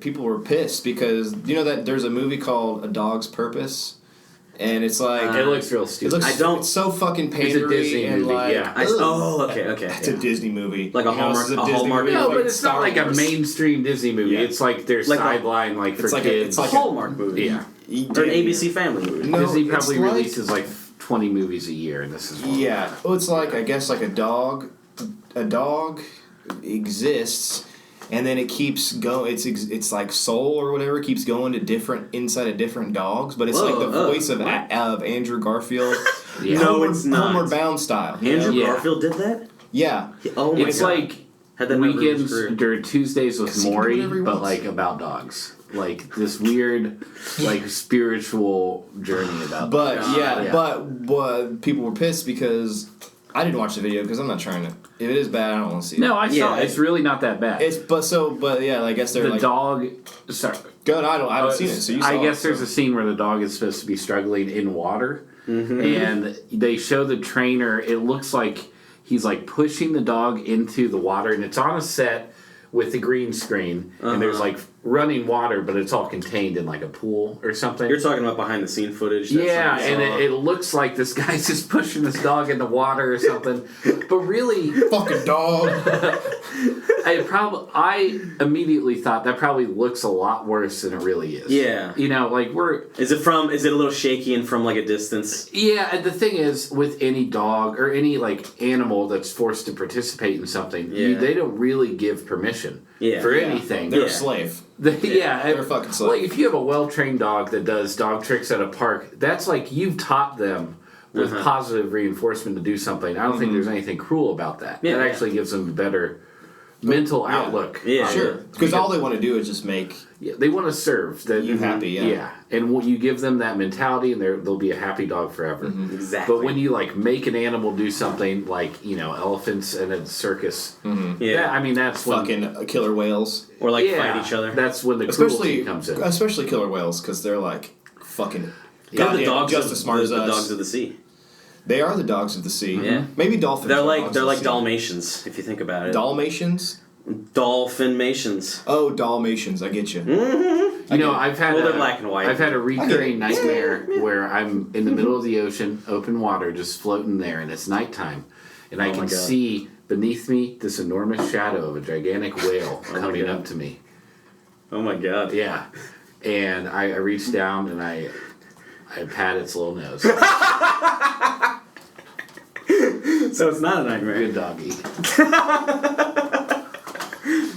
people were pissed because you know that there's a movie called A Dog's Purpose. And it's like it looks real stupid. It's so fucking pandery. It's a Disney and movie, like, yeah. Okay. It's a Disney movie, like a Hallmark. No, but it's not like a mainstream Disney movie. Yeah. It's like their sideline, like for kids. It's like a Hallmark movie, yeah, or an ABC Family movie. No, Disney probably releases like 20 movies a year, and this is one. Yeah. Well, it's like I guess like a dog exists. And then it keeps going. It's like soul or whatever keeps going to inside of different dogs, but it's like the voice of Andrew Garfield. Yeah. No, it's not. Homeward Bound style. Andrew Garfield did that. Yeah. Oh my it's God. Like weekends or Tuesdays with Maury, but like about dogs. Like this weird, like spiritual journey about. But but people were pissed because I didn't watch the video because I'm not trying to. If it is bad, I don't want to see it. No, I saw it. It's really not that bad. I guess they're the dog. Sorry, good. I haven't seen it. So you saw I guess there's a scene where the dog is supposed to be struggling in water, and they show the trainer. It looks like he's like pushing the dog into the water, and it's on a set with the green screen, and there's like running water, but it's all contained in like a pool or something. You're talking about behind the scene footage. Yeah, and it looks like this guy's just pushing this dog in the water or something, but really, fucking dog. I immediately thought that probably looks a lot worse than it really is. Yeah, you know, like Is it a little shaky and from like a distance? Yeah, and the thing is, with any dog or any like animal that's forced to participate in something, they don't really give permission for anything. They're a slave. They're a fucking slave. Like if you have a well-trained dog that does dog tricks at a park, that's like you've taught them with positive reinforcement to do something. I don't think there's anything cruel about that. That actually gives them a better mental outlook. Yeah, sure. Because all they want to do is just make... Yeah, they want to serve. You happy, Yeah, and when you give them that mentality, and they'll be a happy dog forever. Exactly. But when you like make an animal do something like elephants in a circus, I mean that's when fucking killer whales or like fight each other. That's when the cruelty comes in. Especially killer whales because they're like fucking the dogs just as smart as us. The dogs of the sea. They are the dogs of the sea. Yeah, maybe dolphins. They're like Dalmatians if you think about it. Dalmatians. Dolphin-mations. Oh, Dalmatians! I get you. You know, I've had they're black and white. I've had a recurring nightmare where I'm in the middle of the ocean, open water, just floating there, and it's nighttime, and I can see beneath me this enormous shadow of a gigantic whale coming up to me. Oh my God! Yeah, and I reach down and I pat its little nose. So it's not a nightmare. Good doggy.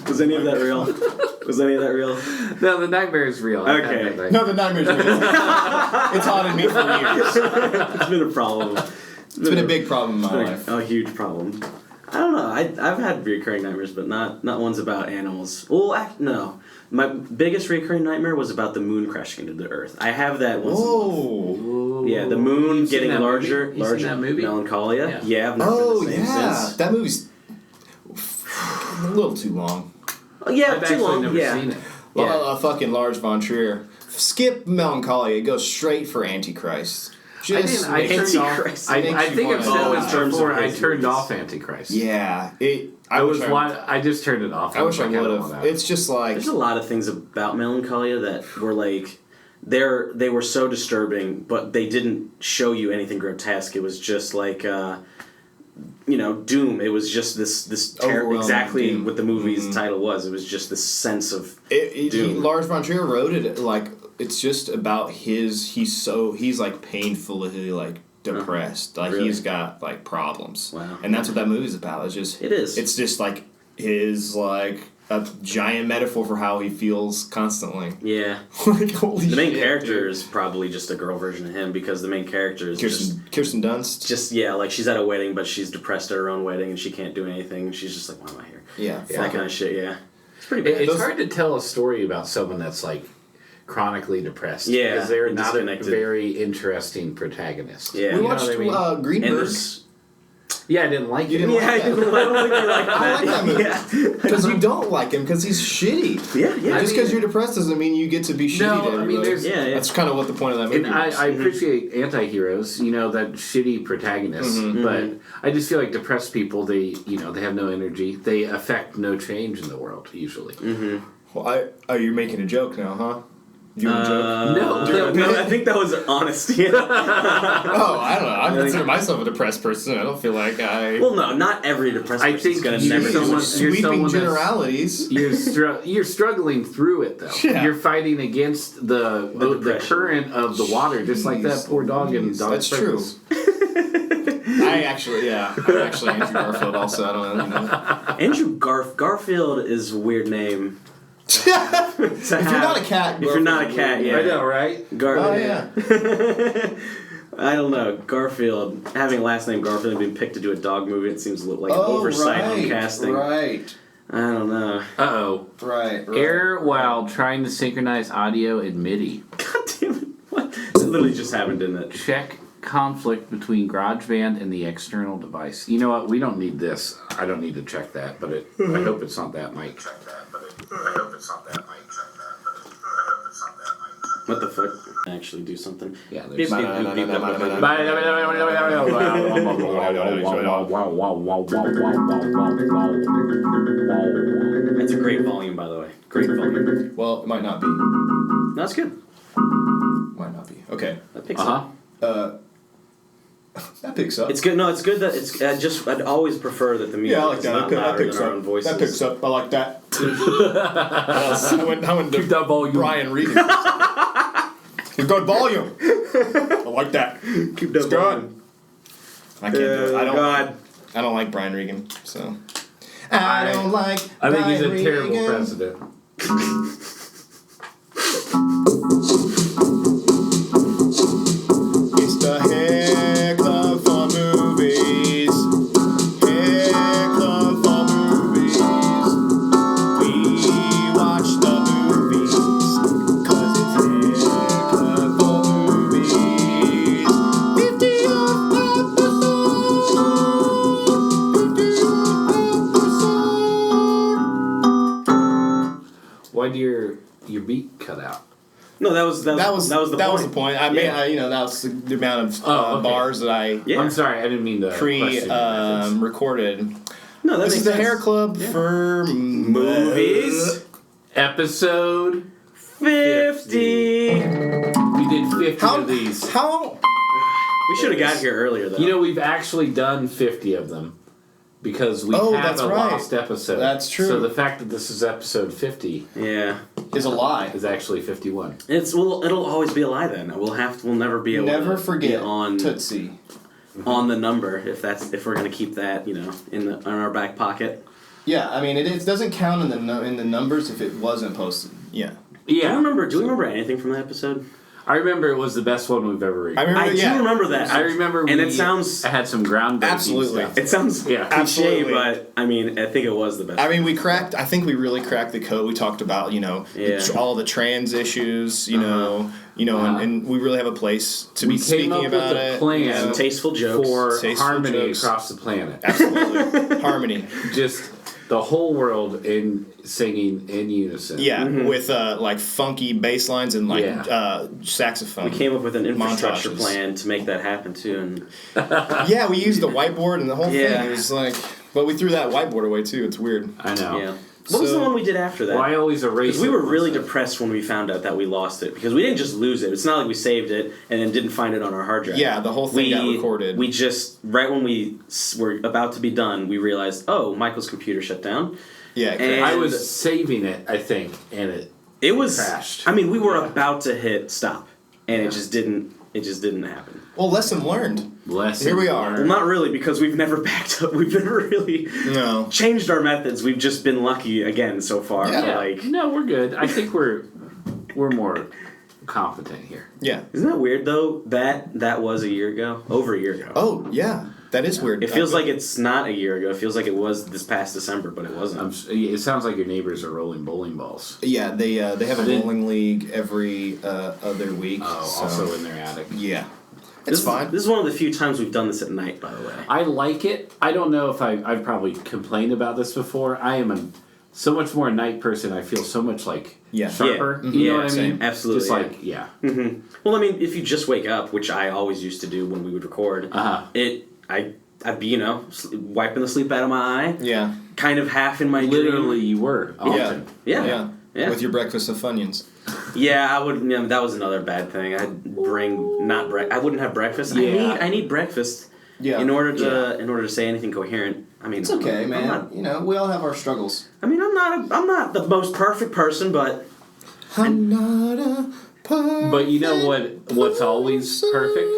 Was any of that real? No, the nightmare is real. Okay. No, the nightmare's real. It's haunted me for years. It's been a problem. It's been a big problem in my life. A huge problem. I don't know. I've had recurring nightmares, but not ones about animals. Well, no. My biggest recurring nightmare was about the moon crashing into the Earth. I have that once a month. Yeah, the moon getting larger. You seen that movie? Melancholia. Yeah, I've never been the same since. That movie's a little too long. Oh, yeah, I've too long. Never seen it. Yeah. Fucking Lars von Trier. Skip Melancholia. It goes straight for Antichrist. I think I've said this before. I turned off Antichrist. Yeah, I just turned it off. I wish I would have. It's just like there's a lot of things about Melancholia that were like they were so disturbing, but they didn't show you anything grotesque. It was just like doom. It was just this exactly doom. What the movie's title was. It was just this sense of doom. Lars von Trier wrote it like it's just about he's like painfully like depressed. Like really? He's got like problems. Wow. And that's what that movie's about. It's just like his like a giant metaphor for how he feels constantly. Yeah. Like holy the main shit, character dude. is probably just a girl version of him because the main character is Kirsten Dunst. Just like she's at a wedding but she's depressed at her own wedding and she can't do anything. She's just like, why am I here? Yeah. That kind of shit, yeah. It's pretty bad. It's hard to tell a story about someone that's like chronically depressed. Yeah. Because they're not a very interesting protagonist. Yeah. We watched Greenberg. Yeah, I didn't like it. You didn't like that? I don't think you like that. I like that movie. Yeah. Because you don't like him because he's shitty. Yeah. Just because you're depressed doesn't mean you get to be shitty to everybody. That's kind of what the point of that movie and is. I appreciate anti-heroes, that shitty protagonist, but I just feel like depressed people, they have no energy. They affect no change in the world, usually. Mm-hmm. Well, you're making a joke now, huh? You a joke? No, I think that was honesty. I don't know. I consider myself a depressed person. I don't feel like I... Well, no, not every depressed person is going to never do sweeping generalities. You're struggling through it, though. Yeah. You're fighting against the current of the water, just like that poor dog in Dog That's Circus. True. I'm actually Andrew Garfield also. I don't know. Andrew Garfield is a weird name. If you're not a cat, yeah. I know, right? Oh, yeah. I don't know. Garfield, having a last name Garfield and being picked to do a dog movie, it seems like an oversight on casting. Right. I don't know. Uh-oh. Right. Error while trying to synchronize audio in MIDI. God damn it. What? It literally just happened, didn't it? Check conflict between GarageBand and the external device. You know what? We don't need this. I don't need to check that, but I hope it's not that mic. What the fuck? Actually do something. Yeah, there's... That's a great volume, by the way. Great volume. Well, it might not be. No, that's good. Might not be. Okay. That picks up. That picks up. It's good. No, it's good that it's. I'd always prefer that the music is not louder than our own voices. That picks up. I like that. I went to keep that volume. Brian Regan. We've got volume. I like that. Keep that volume. I can't do it. I don't like Brian Regan. So I don't like. I think he's a Brian terrible Regan. president. It's the Hairclub for movies. Hairclub for movies. We watch the movies. 'Cause it's Hairclub for movies. 50th episode. Why do your beat cut out? No, that was the point. I mean, that was the amount of bars that I. Yeah. I'm sorry, I didn't mean to recorded. No, this is the Hairclub for movies. Episode 50. We did 50 of these. We should have got here earlier, though. We've actually done 50 of them. Because we have a lost episode. That's true. So the fact that this is episode 50 is a lie. Is actually 51. It'll always be a lie then. We'll never be able to forget on Tootsie on the number if we're going to keep that, in our back pocket. Yeah, I mean it doesn't count in the numbers if it wasn't posted. Yeah. Yeah. Do we remember anything from that episode? I remember it was the best one we've ever recorded. I do remember that. I remember and it sounds had some groundbreaking absolutely stuff. It sounds cliche, absolutely. but I mean I think it was the best. I mean I think we really cracked the code. We talked about all the trans issues, and we really have a place to be speaking about it. Plan tasteful jokes for harmony across the planet. Absolutely. Harmony. Just the whole world in singing in unison. Yeah, with funky bass lines and saxophone. We came up with an infrastructure plan to make that happen too, and yeah, we used the whiteboard and the whole thing. It was but we threw that whiteboard away too. It's weird. I know. Yeah. What was the one we did after that? Well, I always erase it. We were really depressed when we found out that we lost it because we didn't just lose it. It's not like we saved it and then didn't find it on our hard drive. Yeah, the whole thing got recorded. We just right when we were about to be done, we realized, Michael's computer shut down. Yeah, and I was saving it, I think, and it was crashed. I mean, we were about to hit stop, and it just didn't. It just didn't happen. Well, lesson learned. Here we are. Well, not really, because we've never backed up. We've never really changed our methods. We've just been lucky again so far. Yeah. No, we're good. I think we're more competent here. Yeah. Isn't that weird though? That was a year ago. Over a year ago. Oh yeah. That is weird. It feels like it's not a year ago. It feels like it was this past December, but it wasn't. It sounds like your neighbors are rolling bowling balls. Yeah, they have a bowling league every other week. Oh, also in their attic. Yeah. It's fine. This is one of the few times we've done this at night, by the way. I like it. I don't know if I've probably complained about this before. I am so much more a night person. I feel so much sharper. Yeah. You know what I mean? Absolutely. Just Mm-hmm. Well, I mean, if you just wake up, which I always used to do when we would record, I'd be, wiping the sleep out of my eye. Yeah. Kind of half in my Literally, dream. you were. Often. Yeah. With your breakfast of Funyuns. Yeah, I would. That was another bad thing. I'd bring I wouldn't have breakfast. Yeah. I need breakfast. Yeah. In order to say anything coherent. I mean, It's okay, man. We all have our struggles. I mean, I'm not the most perfect person, but I'm not a perfect But you know what's always perfect?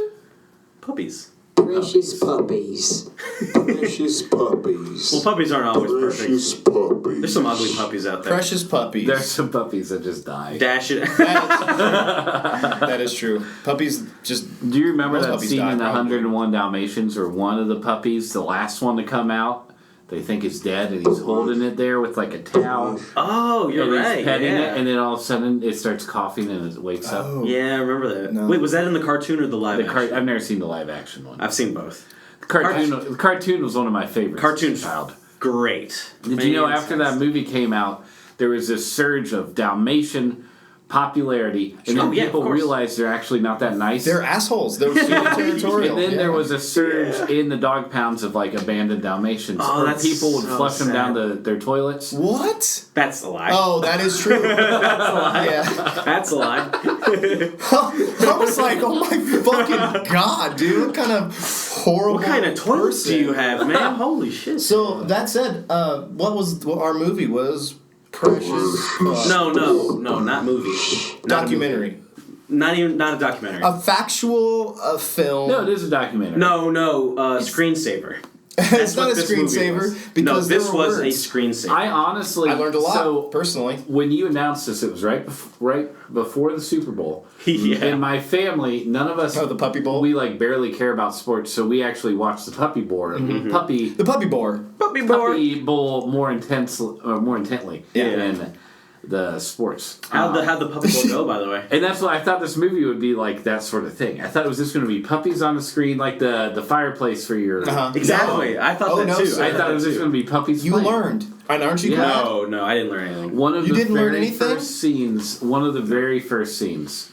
puppies. Precious puppies. Precious puppies. Well, puppies aren't always Precious perfect. puppies. There's some ugly puppies out there. Precious puppies. There's some puppies that just die. Dash it. That is true. Puppies just... Do you remember Most that puppies scene die, in the probably. 101 Dalmatians where one of the puppies, the last one to come out, they think is dead and he's holding it there with like a towel. Oh, you're and right. He's petting yeah. it, and then all of a sudden it starts coughing and it wakes up. Oh. Yeah, I remember that. No. Wait, was that in the cartoon or the live action? I've never seen the live action one. I've seen both. The cartoon was one of my favorites. Cartoon's as a child. Great. Did you know after that movie came out, there was this surge of Dalmatian popularity, and then Oh, yeah, of people course. realized they're actually not that nice. They're assholes. They're super territorial. And then Yeah. there was a surge in the dog pounds of like abandoned Dalmatians. Oh, where that's people would so flush them sad. down their toilets. What? That's a lie. Oh, that is true. That's a lie. Yeah. That's a lie. I was like, oh my fucking god, dude. What kind of horrible What kind of toilets person. do you have, man? Holy shit. So, that said, what our movie was? Precious... No, not movie. Not documentary. Not a documentary. A factual film. No, it is a documentary. No, screensaver. It's not a what this movie screensaver was. because No, this there were was words. a screensaver. I honestly, I learned a lot, So personally. when you announced this, it was right before the Super Bowl. Yeah. In my family, none of us. Oh, the Puppy Bowl? We like barely care about sports, so we actually watched the Puppy Bowl. The Puppy Bowl. Puppy board. Puppy Bowl more intently Yeah. than the sports. How'd the puppy bowl go, by the way? And that's what I thought this movie would be like, that sort of thing. I thought it was just going to be puppies on the screen, like the fireplace for your. Exactly. No. I thought Oh, that no, too. sir. I thought it was just going to be puppies. You playing. learned. And aren't you Yeah. glad? No, I didn't learn anything. One of You the didn't learn very anything? first scenes. One of the very first scenes.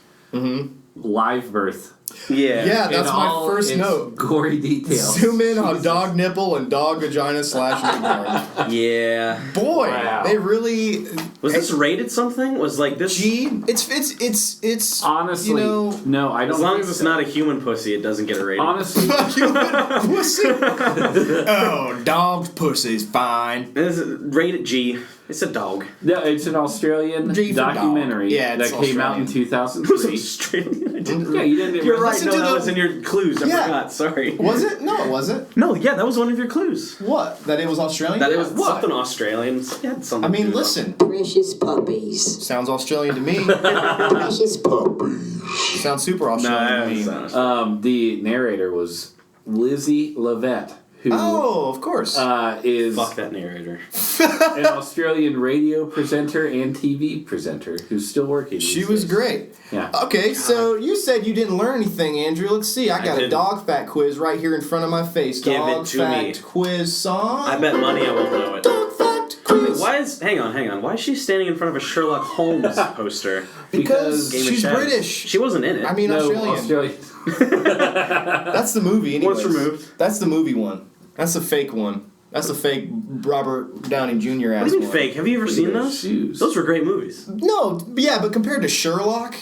Live birth. Yeah. Yeah, that's In my all first its note. Gory details. Zoom in on dog nipple and dog vagina / newborn. Yeah. Boy, Wow. they really... Was this rated something? Was like this? G? It's Honestly, you know... no, I don't. As long think as it's so. not a human pussy, it doesn't get a rating. Honestly, pussy. Oh, dog's pussy's fine. This is rated G. It's a dog. no, it's an Australian G for dog. documentary Yeah, that it's came out in Australian. It was 2003. Australian. I didn't. Yeah, you didn't. You're right. Listen No, to that the- was in your clues. I Yeah. forgot. Sorry. Was it? No, it wasn't. No, yeah, that was one of your clues. What? That it was Australian? That it was What? something Australian. It had something I mean, to do with listen. Precious puppies. Sounds Australian to me. Precious puppies. Sounds super it. No, Australian to me. that's not The narrator was Lizzie Lovett, who Oh, of course. is Fuck that narrator. an Australian radio presenter and TV presenter who's still working. She these was days. great. Yeah. Okay, so you said you didn't learn anything, Andrew. Let's see. I got a didn't. dog fact quiz right here in front of my face. Give dog it to fact me. quiz song. I bet money I won't know it. Dog fact quiz. Why is hang on? Why is she standing in front of a Sherlock Holmes poster? Because Game of she's Shadows. British. She wasn't in it. I mean, No, Australian. Australian. That's the movie. Anyways. Once removed. That's the movie one. That's the fake one. That's the fake Robert Downey Jr. ass what do you mean one. fake? Have you ever seen those those? shoes. Those were great movies. No, yeah, but compared to Sherlock,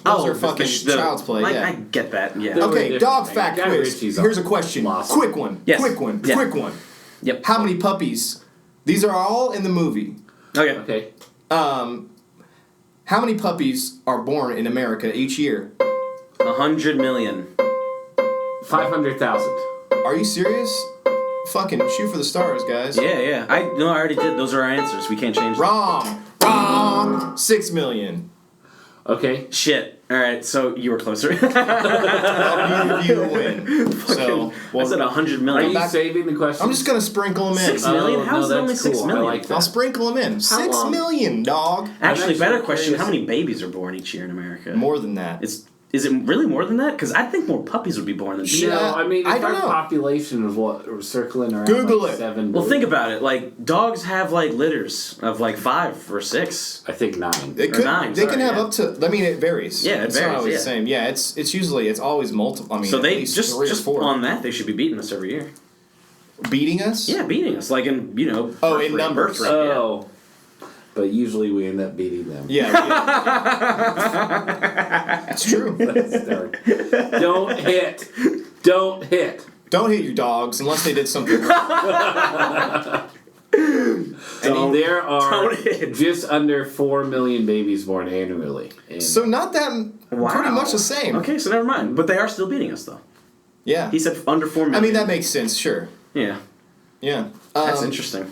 those are fucking child's play. Like, yeah. I get that. Yeah. No. Okay, different dog thing. fact Guy quiz. Ritchie's Here's a on question. Lost. Quick one. Yes. Quick one. Yeah. Quick one. Yep. How many puppies? These are all in the movie. Okay. Okay. How many puppies are born in America each year? 100 million. 500,000. Are you serious? Fucking shoot for the stars, guys. Yeah. I already did. Those are our answers. We can't change them. Wrong. 6 million. Okay. Shit. All right. So you were closer. You win. So I said 100 Are million. you saving the question? I'm just gonna sprinkle them in. 6 million? Oh, How is no, it only that's 6 cool. million? I like that. I'll sprinkle them in. 6 long? million, dog. Actually, actually better question: curious. how many babies are born each year in America? More than that. It's Is it really more than that? Because I think more puppies would be born than Yeah. No, I mean, I if don't our know. population was what circling around Google like it. 7 Well, think billion. about it. Like, dogs have, like, litters of, like, 5 or 6. I think 9. They could. 9, They can sorry, have yeah. up to. I mean, it varies. Yeah, it it's varies, not always yeah. the same. Yeah, it's always multiple. I mean, So at they least just 3 or 4 on that, they should be beating us every year. beating us. Yeah, beating us. Like, in, you know... Oh, birth in rate, numbers. birth rate, yeah. Oh. But usually we end up beating them. Yeah, that's true. That's dark. Don't hit. Don't hit. Don't hit your dogs unless they did something wrong. There are don't hit. just under 4 million babies born annually. And So not that pretty much the same. Okay, so never mind. But they are still beating us, though. Yeah. He said under 4 million. I mean, that makes sense. Sure. Yeah, Yeah. that's interesting.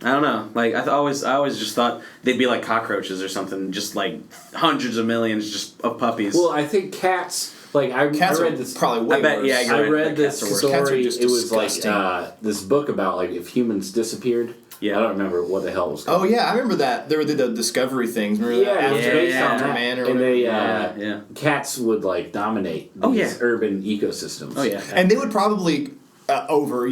I don't know. Like, I always just thought they'd be like cockroaches or something, just like hundreds of millions just of puppies. well, I think cats. Like I Cats read are this. probably way I bet, worse. yeah, you're I right, read the this cats are worse. Cats are story. just It was disgusting. like this book about like if humans disappeared. Yeah. I don't remember what the hell it was Oh called. yeah, I remember that. There were the Discovery things. Remember that? Yeah, it was Yeah, based yeah. on that. Man or And they yeah. cats would like dominate these Oh, yeah. urban ecosystems. Oh yeah, And they would probably over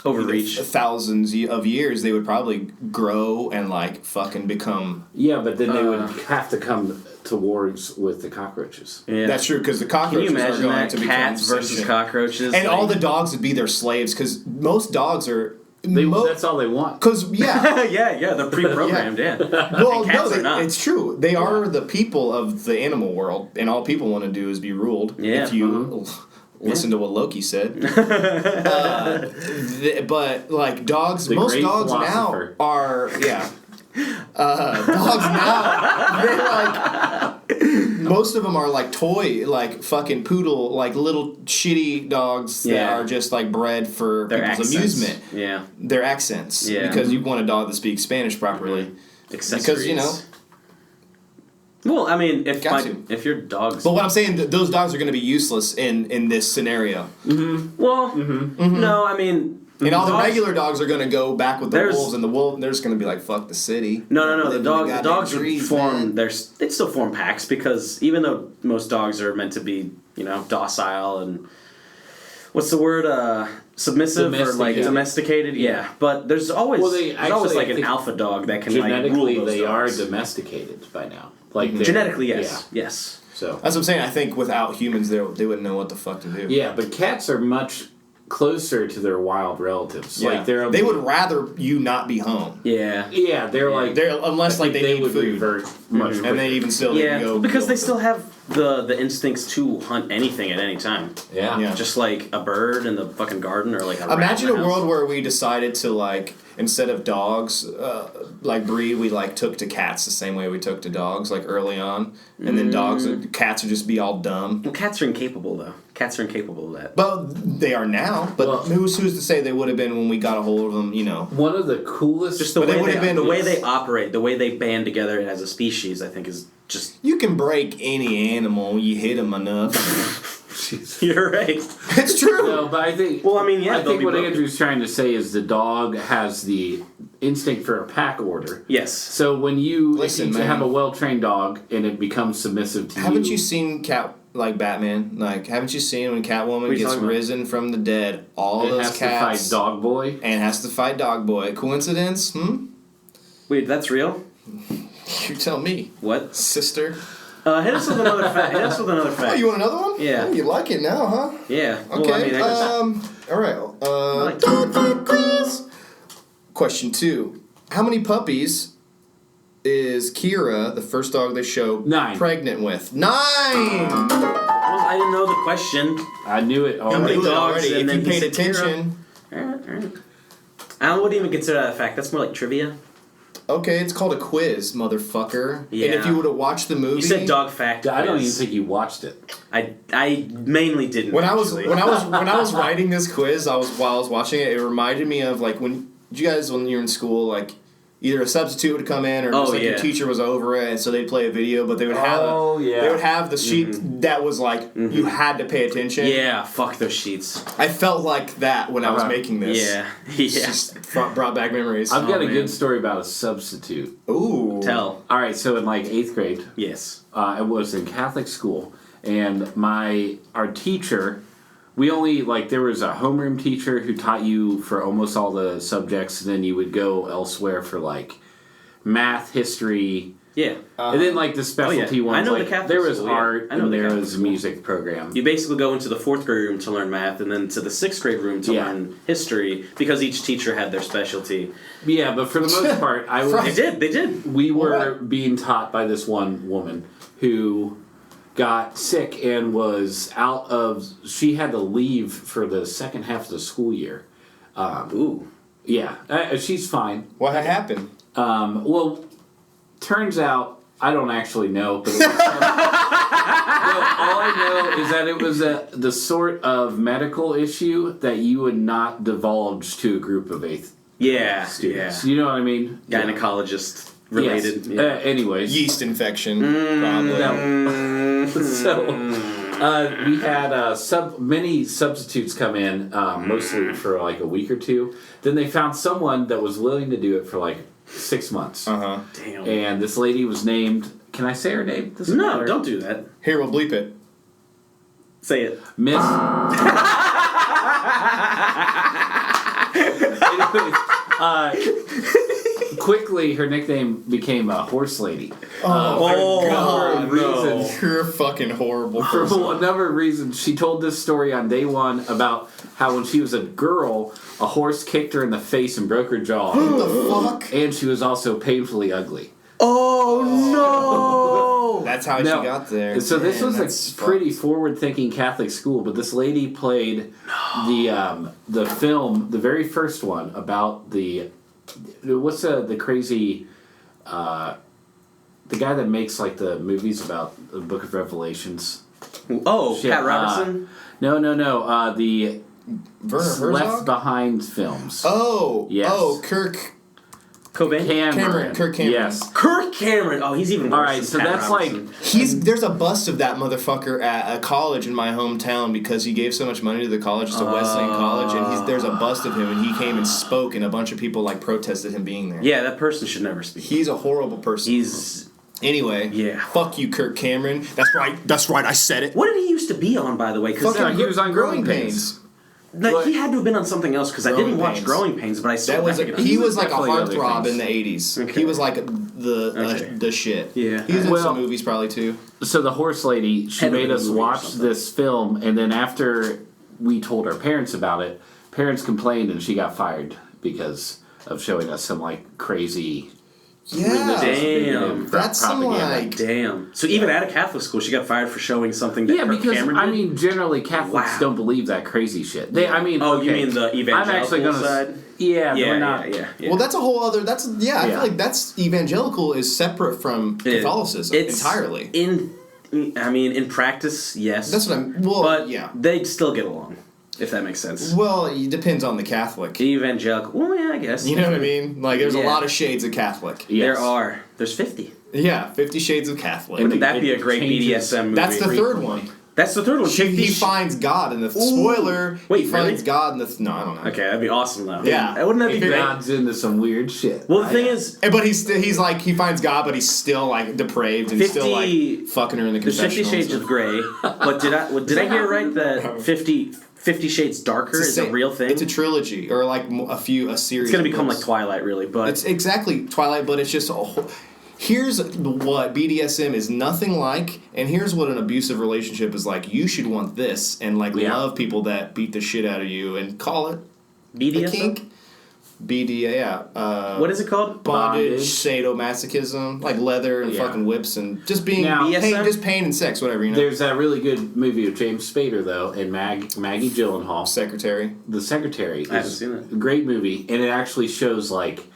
overreach. thousands of years, they would probably grow and like fucking become. Yeah, but then they would have to come to wars with the cockroaches. Yeah, That's true because the Can you cockroaches are imagine going that? to become Cats versus sentient. cockroaches, And all like- the dogs would be their slaves because most dogs are. That's all they want. Because yeah. yeah, they're pre-programmed. Yeah. Well, And cats no, are not. it's true. They are the people of the animal world, and all people want to do is be ruled. Yeah, If you listen to what Loki said. But like dogs, The most great dogs philosopher. now are dogs now they're like most of them are like toy, like fucking poodle, like little shitty dogs that Yeah. are just like bred for Their people's accents. amusement. Yeah. Their accents, Yeah. because you want a dog that speaks Spanish properly. Accessories. Because you know. Well, I mean, Got if your dog's But what I'm saying, those dogs are going to be useless in this scenario. well, no, I mean, And all the dogs- regular dogs are going to go back with the There's- wolves, and the wolves they're just going to be like, "Fuck the city." No. Live The in dogs goddamn would trees, form. man. They'd still form packs because even though most dogs are meant to be, docile and what's the word, submissive or like Domesticated. domesticated. Yeah, but there's always Well, there's actually, always like I an think alpha dog that can like rule Genetically, those they are dogs. domesticated by now. Like they're- Genetically, yes, Yeah. yes. So That's what I'm saying. I think without humans, they wouldn't know what the fuck to do. yeah, but cats are much closer to their wild relatives. Yeah. Like they're they would rather you not be home. Yeah. Yeah, they're like They're unless like they need would food, revert much. and they even still they Yeah, can go because they still have the instincts to hunt anything at any time. Yeah. Yeah. Just like a bird in the fucking garden or like a rat Imagine in a the house. world where we decided to like instead of dogs like breed, we like took to cats the same way we took to dogs like early on, and then cats would just be all dumb. Well, cats are incapable though. Cats are incapable of that. Well, they are now, but Well- who's to say they would have been when we got a hold of them? One of the coolest. Just the But they way would've been- the way they operate, the way they band together as a species, I think is just. You can break any animal, you hit them enough. You're right. It's true. No, but I think. Well, I mean, yeah, I they'll think be what broken. Andrew's trying to say is the dog has the instinct for a pack order. Yes. So when you Listen, if you man. have a well-trained dog and it becomes submissive to Haven't you seen Batman? Like, haven't you seen when What are Catwoman you gets talking about? risen from the dead? All it those has cats to fight Dog Boy? and has to fight Dog Boy. Coincidence? Wait, that's real? You tell me, What? sister. Hit us with another fact. Hit us with another fact. Oh, you want another one? Yeah. Oh, you like it now, huh? Yeah. Okay. Well, I mean, I just, All right. like Dog fact quiz. Question 2: How many puppies is Kira, the first dog they show, 9. pregnant with? 9. I didn't know the question. I knew it How already. many dogs, already? and If then you he paid said Kira. attention. Alright. I wouldn't even consider that a fact. That's more like trivia. Okay, it's called a quiz, motherfucker. Yeah. And if you would have watched the movie, You said dog fact. I don't even quiz. think you watched it. I mainly didn't. when I was actually. when I was writing this quiz, while I was watching it, it reminded me of like when you were in school, like either a substitute would come in or just like a teacher was over it, and so they'd play a video, but they would have they would have the sheet that was like you had to pay attention. Yeah, fuck those sheets. I felt like that when I was making this. Yeah. Just brought back memories. I've got a good story about a substitute. Ooh. Tell. All right, so in like 8th grade, Yes. I was in Catholic school, and our teacher, we only, like, there was a homeroom teacher who taught you for almost all the subjects, and then you would go elsewhere for, like, math, history. Yeah. And then, like, the specialty ones. I know like, the Catholic there was school, art, I know and the there Catholic was school. music program. You basically go into the 4th grade room to learn math, and then to the 6th grade room to learn history, because each teacher had their specialty. Yeah, but for the most part, They did. We were being taught by this one woman who got sick and was she had to leave for the second half of the school year. Ooh. Yeah, she's fine. What had happened? Well, turns out, I don't actually know, but all I know is that it was the sort of medical issue that you would not divulge to a group of 8th students. You know what I mean? Gynecologist related. Yes. Yeah. Anyways. Yeast infection, probably. No. So we had many substitutes come in, mostly for like a week or two. Then they found someone that was willing to do it for like 6 months. Uh-huh. Damn. And this lady was named. Can I say her name? Doesn't No, matter. don't do that. Here, we'll bleep it. Say it. Miss. Anyways, quickly, her nickname became Horse Lady. God, reasons. You're a fucking horrible For person. a number of reasons, she told this story on day one about how when she was a girl, a horse kicked her in the face and broke her jaw. What the fuck? And she was also painfully ugly. Oh no! That's how she got there. So this Man, was that's a pretty forward-thinking Catholic school, but this lady played the film, the very first one, about what's the crazy the guy that makes like the movies about the Book of Revelations. Oh, Shit, Pat Robertson? No. The Werner Herzog? Left Behind films. Oh, Yes. oh, Kirk Cobain? Kirk Cameron. Yes. Kirk Cameron! Oh, he's even worse. All right, than so Pat that's Robertson. like There's a bust of that motherfucker at a college in my hometown because he gave so much money to the college, to Wesleyan College, and there's a bust of him, and he came and spoke, and a bunch of people like protested him being there. Yeah, that person should never speak. He's a horrible person. Anyway, fuck you, Kirk Cameron. That's right, I said it. What did he used to be on, by the way? Because he was on Growing Pains. He had to have been on something else because I didn't watch Growing Pains, but I saw that. He was like a definitely heartthrob in the 80s. Okay. He was like the shit. Yeah. He was in some movies probably too. So the horse lady, she made us watch this film, and then after we told our parents about it, parents complained, and she got fired because of showing us some like crazy. Yeah, damn. That's some like damn. So even at a Catholic school, she got fired for showing something that Kirk because Cameron did? I mean, generally Catholics don't believe that crazy shit. You mean the evangelical side? Yeah, we're not. Yeah. Well, that's a whole other. I feel like that's evangelical is separate from Catholicism entirely. In practice, yes. That's what I'm. Well, but yeah, they'd still get along. If that makes sense. Well, it depends on the Catholic. Evangelical. Well, yeah, I guess. You know what I mean? Like, there's a lot of shades of Catholic. Yes. There are. There's 50. Yeah, 50 Shades of Catholic. Wouldn't that be a great BDSM movie? That's the third one. That's the third one. He finds God in the spoiler. Wait, he finds God in the. No, I don't know. Okay, that'd be awesome though. Yeah, wouldn't that be great? God's into some weird shit. Well, the thing is, but he's like he finds God, but he's still like depraved and still like fucking her in the confessional. There's 50 Shades of Grey. But did I hear right that 50 Shades Darker is a real thing? It's a trilogy or like a series. It's gonna become like Twilight, really, but it's exactly Twilight, but it's just a whole. Here's what BDSM is nothing like, and here's what an abusive relationship is like. You should want this, and like love people that beat the shit out of you, and call it BDSM. A kink. What is it called? Bondage, sadomasochism, like leather and fucking whips, and just being pain and sex, whatever. You know. There's that really good movie of James Spader though, and Maggie Gyllenhaal, Secretary. The Secretary. I haven't seen it. A great movie, and it actually shows like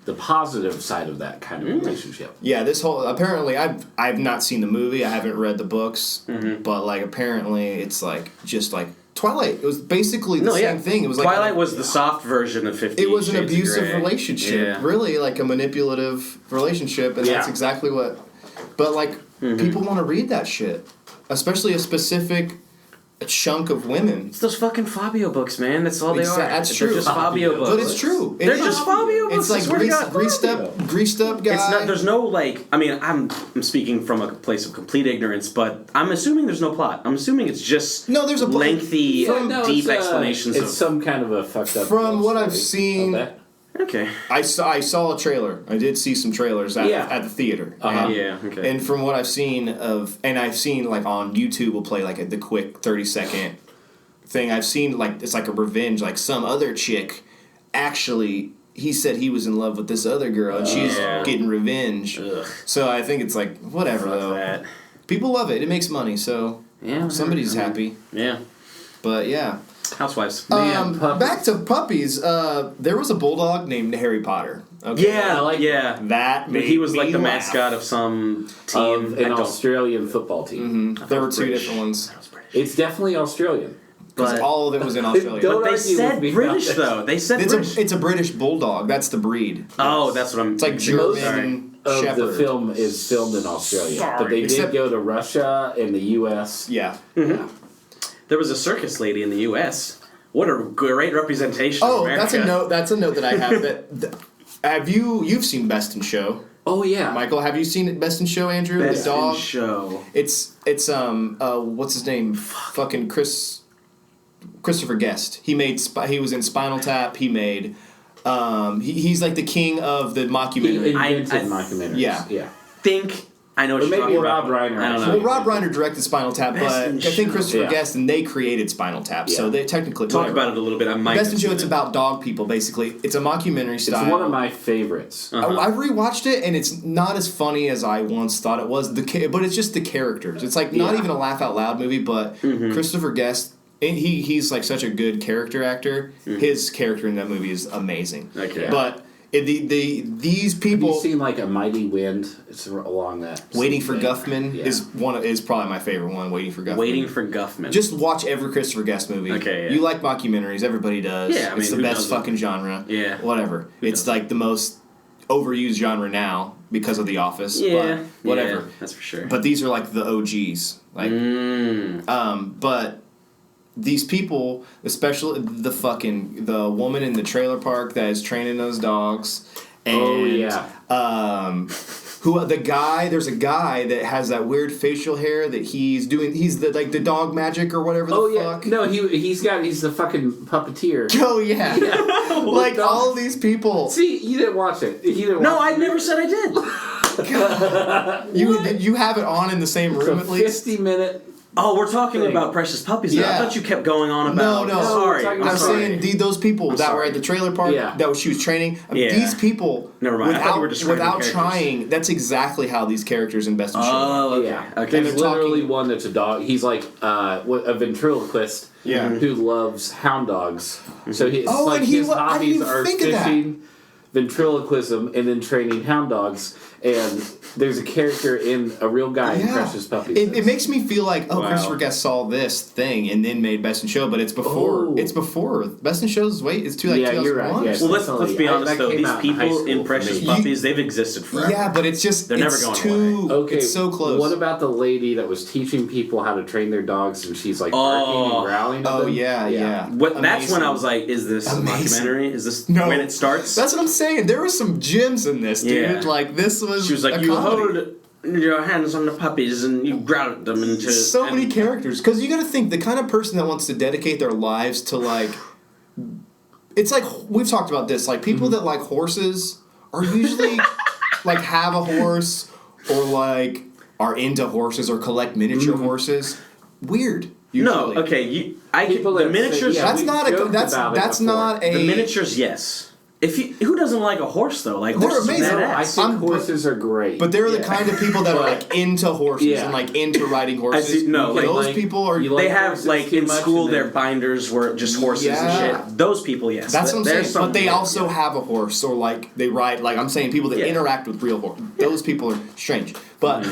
the positive side of that kind of relationship. Yeah, this whole apparently I've not seen the movie, I haven't read the books, but like apparently it's like just like Twilight. It was basically the same thing. It was like Twilight was the soft version of 50 It was an Shades of abusive Grey. relationship, really, like a manipulative relationship, and that's exactly what. But like, people want to read that shit, especially a specific chunk of women. It's those fucking Fabio books, man. That's all they are. That's true. They're just Fabio books. But it's true. They're just Fabio books. It's like greased up guy. It's not. There's no like. I mean, I'm speaking from a place of complete ignorance, but I'm assuming there's no plot. I'm assuming it's just there's a lengthy, deep explanations. It's some kind of a fucked up. From what I've seen. Okay. I saw a trailer. I did see some trailers at the theater. Okay. And from what I've seen and I've seen like on YouTube will play like the quick 30-second thing. I've seen like it's like a revenge. Like some other chick, actually, he said he was in love with this other girl and she's getting revenge. Ugh. So I think it's like whatever though. That. People love it. It makes money, so somebody's happy. Yeah. But yeah. Housewives. Back to puppies. There was a bulldog named Harry Potter. Okay. Yeah, that. He was like the mascot of some team, an Australian football team. There were two different ones. It's definitely Australian. Because all of it was in Australia. But they said British though. They said British. It's a British bulldog. That's the breed. Oh, that's what I'm. It's like German Shepherd. The film is filmed in Australia, but they did go to Russia and the U.S. Yeah. Mm-hmm. There was a circus lady in the U.S. What a great representation of America. That's a note that I have. You've seen Best in Show? Oh yeah, Michael, have you seen Best in Show, Andrew? Best the dog in Show. It's what's his name? Fucking Christopher Guest. He was in Spinal Tap. He made he's like the king of the mockumentary. He invented mockumentaries. Yeah. I know what you're talking about. Rob Reiner. I don't know. Well, Rob Reiner directed Spinal Tap, but I think Christopher Guest and they created Spinal Tap, so they technically talk about it a little bit. I might Best in Show. It's about dog people, basically. It's a mockumentary style. It's one of my favorites. I've rewatched it, and it's not as funny as I once thought it was. But it's just the characters. It's like not even a laugh out loud movie, but Christopher Guest. And he's like such a good character actor. His character in that movie is amazing. Okay. But these people. Have you seen like A Mighty Wind? It's along that. Waiting for Guffman is probably my favorite one. Waiting for Guffman. Waiting for Guffman. Just watch every Christopher Guest movie. Okay. Yeah. You like mockumentaries? Everybody does. Yeah. It's the best fucking genre. Yeah. Whatever. It's like the most overused genre now because of The Office. Yeah. But whatever. Yeah, that's for sure. But these are like the OGs. Like. But. These people, especially the woman in the trailer park that is training those dogs, and there's a guy that has that weird facial hair that he's the dog magic or whatever the fuck. No, he's the fucking puppeteer. Oh yeah. Like all these people. See, you didn't watch it. No, I never said I did. You have it on in the same room at least. 50-minute. Oh, we're talking about Precious Puppies now. I thought you kept going on about... No. Sorry. I'm saying those people that were at the trailer park that she was training, these people, never mind. without trying, that's exactly how these characters in Best in Show. Oh, okay. Yeah. Okay. There's literally one that's a dog. He's like a ventriloquist who loves hound dogs. So his hobbies are fishing, ventriloquism, and then training hound dogs. And there's a character a real guy in Precious Puppies. It makes me feel like, Christopher Guest saw this thing and then made Best in Show, but it's before. Oh. It's before Best in Show's. It's 2001. You're right. Yeah, well, let's be honest though. These people in Precious Puppies, they've existed forever. Yeah, but it's just they're never going away. Okay, it's so close. What about the lady that was teaching people how to train their dogs, and she's like barking and growling? Oh yeah. That's when I was like, "Is this a documentary? Is this when it starts?" That's what I'm saying. There were some gems in this, dude. Yeah. Like this was. She was like, "You hold your hands on the puppies and you grout them into." So many characters, because you got to think the kind of person that wants to dedicate their lives to like. It's like we've talked about this. Like people that like horses are usually like have a horse or like are into horses or collect miniature horses. Weird. Usually. No, okay. The miniatures. That's not a. The miniatures, yes. Who doesn't like a horse though? Like they're horses amazing. I think horses are great, but they're the kind of people that are like into horses and like into riding horses. Those people are. They have like in school their binders were just horses and shit. Those people, yes. That's what I'm saying. But they also have a horse or like they ride. Like I'm saying, people that interact with real horses. Those people are strange. But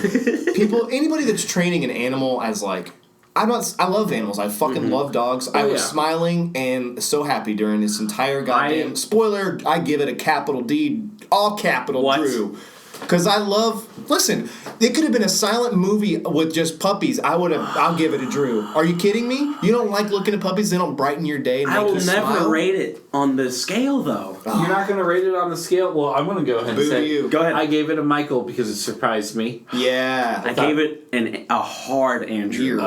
anybody that's training an animal as like I love animals. I fucking love dogs. I was smiling and so happy during this entire goddamn spoiler. I give it a capital D, all capital Drew. Because I love. Listen, it could have been a silent movie with just puppies. I'll give it a Drew. Are you kidding me? You don't like looking at puppies? They don't brighten your day. And I make will you never smile? rate it on the scale, though. You're not going to rate it on the scale? Well, I'm going to go ahead and say. You. Go ahead. I gave it a Michael because it surprised me. Yeah. I gave it a hard Andrew.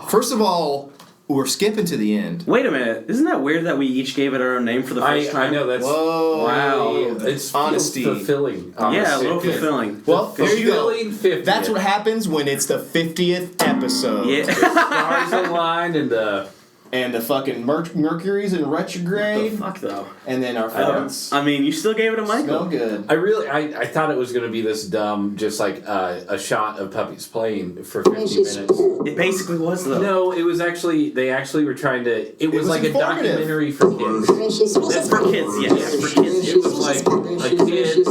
First of all, we're skipping to the end. Wait a minute. Isn't that weird that we each gave it our own name for the first time? I know that's Whoa. It's honesty. Fulfilling. Yeah, a little fulfilling. Well, there you go. 50th. That's what happens when it's the 50th episode. Yeah. Stars aligned and And the fucking Mercury's in retrograde. The fuck, though? And then our friends. I mean, you still gave it a Michael. Smell good. I thought it was going to be this dumb, just like a shot of puppies playing for 50 Precious minutes. It basically was, though. No, it was actually, they actually were trying to, it was like informative. a documentary for kids. Precious That's for kids, yes. For kids. It was like a kid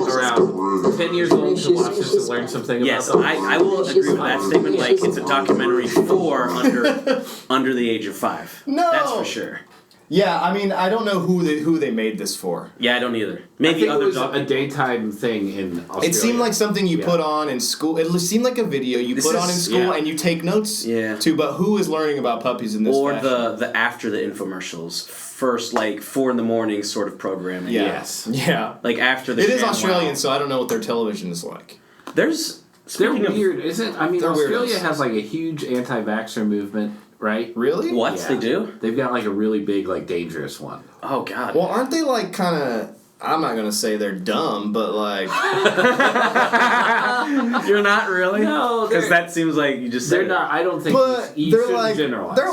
around 10 years old to watch this and learn something Yes, about them. I will agree with that statement. Like, it's a documentary for under the age of 5. No. That's for sure. Yeah, I mean, I don't know who they made this for. Yeah, I don't either. I Maybe think it other was dog a daytime thing in Australia. It seemed like something you put on in school. It seemed like a video you This put on in is- school yeah. and you take notes Yeah. to, but who is learning about puppies in this Or fashion? the after the infomercials. First, like, 4 in the sort of programming. Yeah. Yes. Yeah. Like, after the It is ShamWow. Australian, so I don't know what their television is like. There's... They're Speaking of... weird, isn't? I mean, They're Australia weirdos. has like a huge anti-vaxxer movement, right? Really? What? Yeah. They do? They've got like a really big, like dangerous one. Oh, God. Well, aren't they like kind of? I'm not gonna say they're dumb, but like You're not really? No, Because that seems like you just said They're it. not. I don't think. But you they're shouldn't like generalize. they're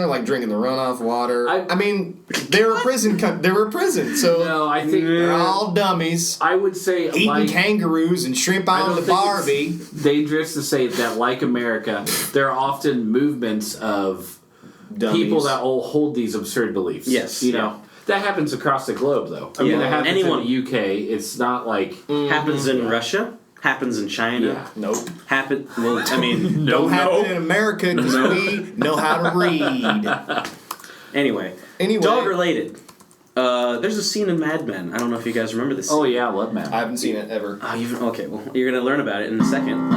like drinking the runoff water. I- I mean, they were prison. They were prison, so No, I think they're all dummies I would say eating like, kangaroos and shrimp I on don't the think Barbie. it's dangerous to say that, like America, there are often movements of Dummies. people that all hold these absurd beliefs. Yes, you yeah. know that happens across the globe, though. I mean, Yeah. that happens Anyone- in the UK. It's not like Happens in Russia. Happens in China. yeah. Nope. Well, I mean... Don't happen in America because we know how to read. Anyway. Anyway. Dog related. There's a scene in Mad Men. I don't know if you guys remember this scene. Oh yeah, I love Matt. I haven't seen it ever. Oh, okay, well, you're going to learn about it in a second.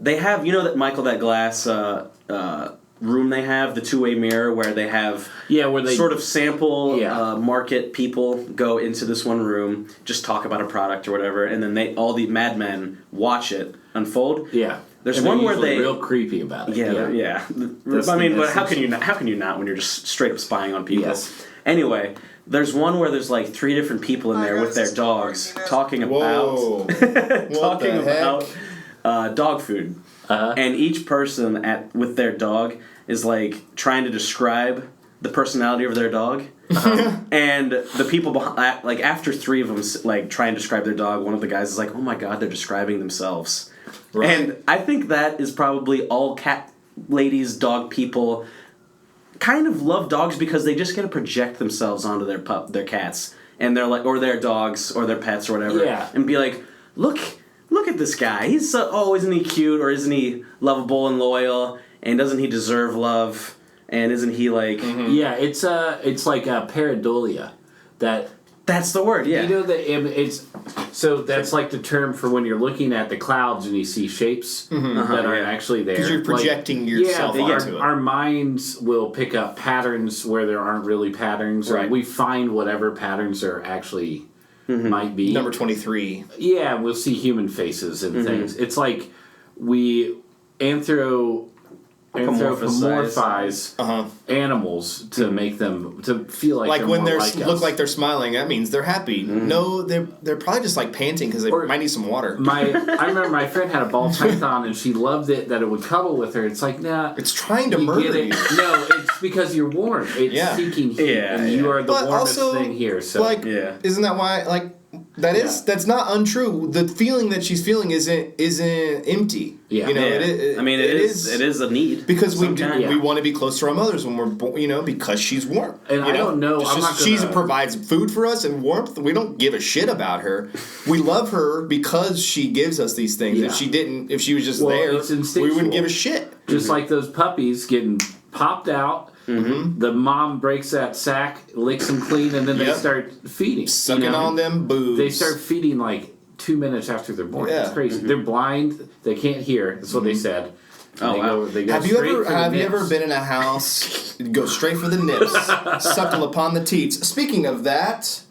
They have, you know that Michael, that glass room they have, the two-way mirror where they have where they sort of sample Yeah. market people go into this one room, just talk about a product or whatever, and then all the Mad Men watch it unfold. Yeah. There's And one they're where usually they real creepy about it. yeah. That's I mean, the but how message. can you not? How can you not when you're just straight up spying on people? Yes. Anyway, there's one where there's like 3 different people in there with their dogs talking Whoa. about talking the heck? about dog food, and each person with their dog is like trying to describe the personality of their dog. And the people behind, like after 3 of them like try and describe their dog, one of the guys is like, "Oh my god, they're describing themselves." Right. And I think that is probably all cat ladies, dog people kind of love dogs because they just get to project themselves onto their cats, and they're like, or their dogs or their pets or whatever, Yeah. and be like, look at this guy. He's so, isn't he cute, or isn't he lovable and loyal, and doesn't he deserve love, and isn't he like Yeah, it's like a pareidolia. That's the word, yeah. You know that it's so that's like the term for when you're looking at the clouds and you see shapes that aren't actually there. Because you're projecting yourself onto it. Our minds will pick up patterns where there aren't really patterns. Right. Or we find whatever patterns there actually might be. Number 23. Yeah, we'll see human faces and things. It's like we anthropomorphize animals to make them to feel like Like they're when more they like look us. like they're smiling, that means they're happy. No, they're probably just like panting because they Or- might need some water. I remember my friend had a ball python and she loved it that it would cuddle with her. It's like, nah. It's trying to You murder get it. you. No, it's because you're warm. It's Yeah. seeking heat, Yeah, and you are the But warmest also, thing here. So like, Yeah. isn't that why? Like, that's not untrue. The feeling that she's feeling isn't empty. Yeah. You know, Yeah. it I mean, it is a need because we sometimes. Yeah. we want to be close to our mothers when we're because she's warm. And you I don't know, It's I'm just, not she gonna- provides food for us and warmth. We don't give a shit about her. We love her because she gives us these things. Yeah. If she didn't, if she was just Well, there, it's we instinctual. wouldn't give a shit. just like those puppies getting popped out. The mom breaks that sack, licks them clean, and then they start feeding. Sucking on them boobs. They start feeding like 2 minutes after they're born. Yeah. It's crazy. They're blind. They can't hear. That's what they said. They go Have you ever been in a house? Go straight for the nips, suckle upon the teats. Speaking of that,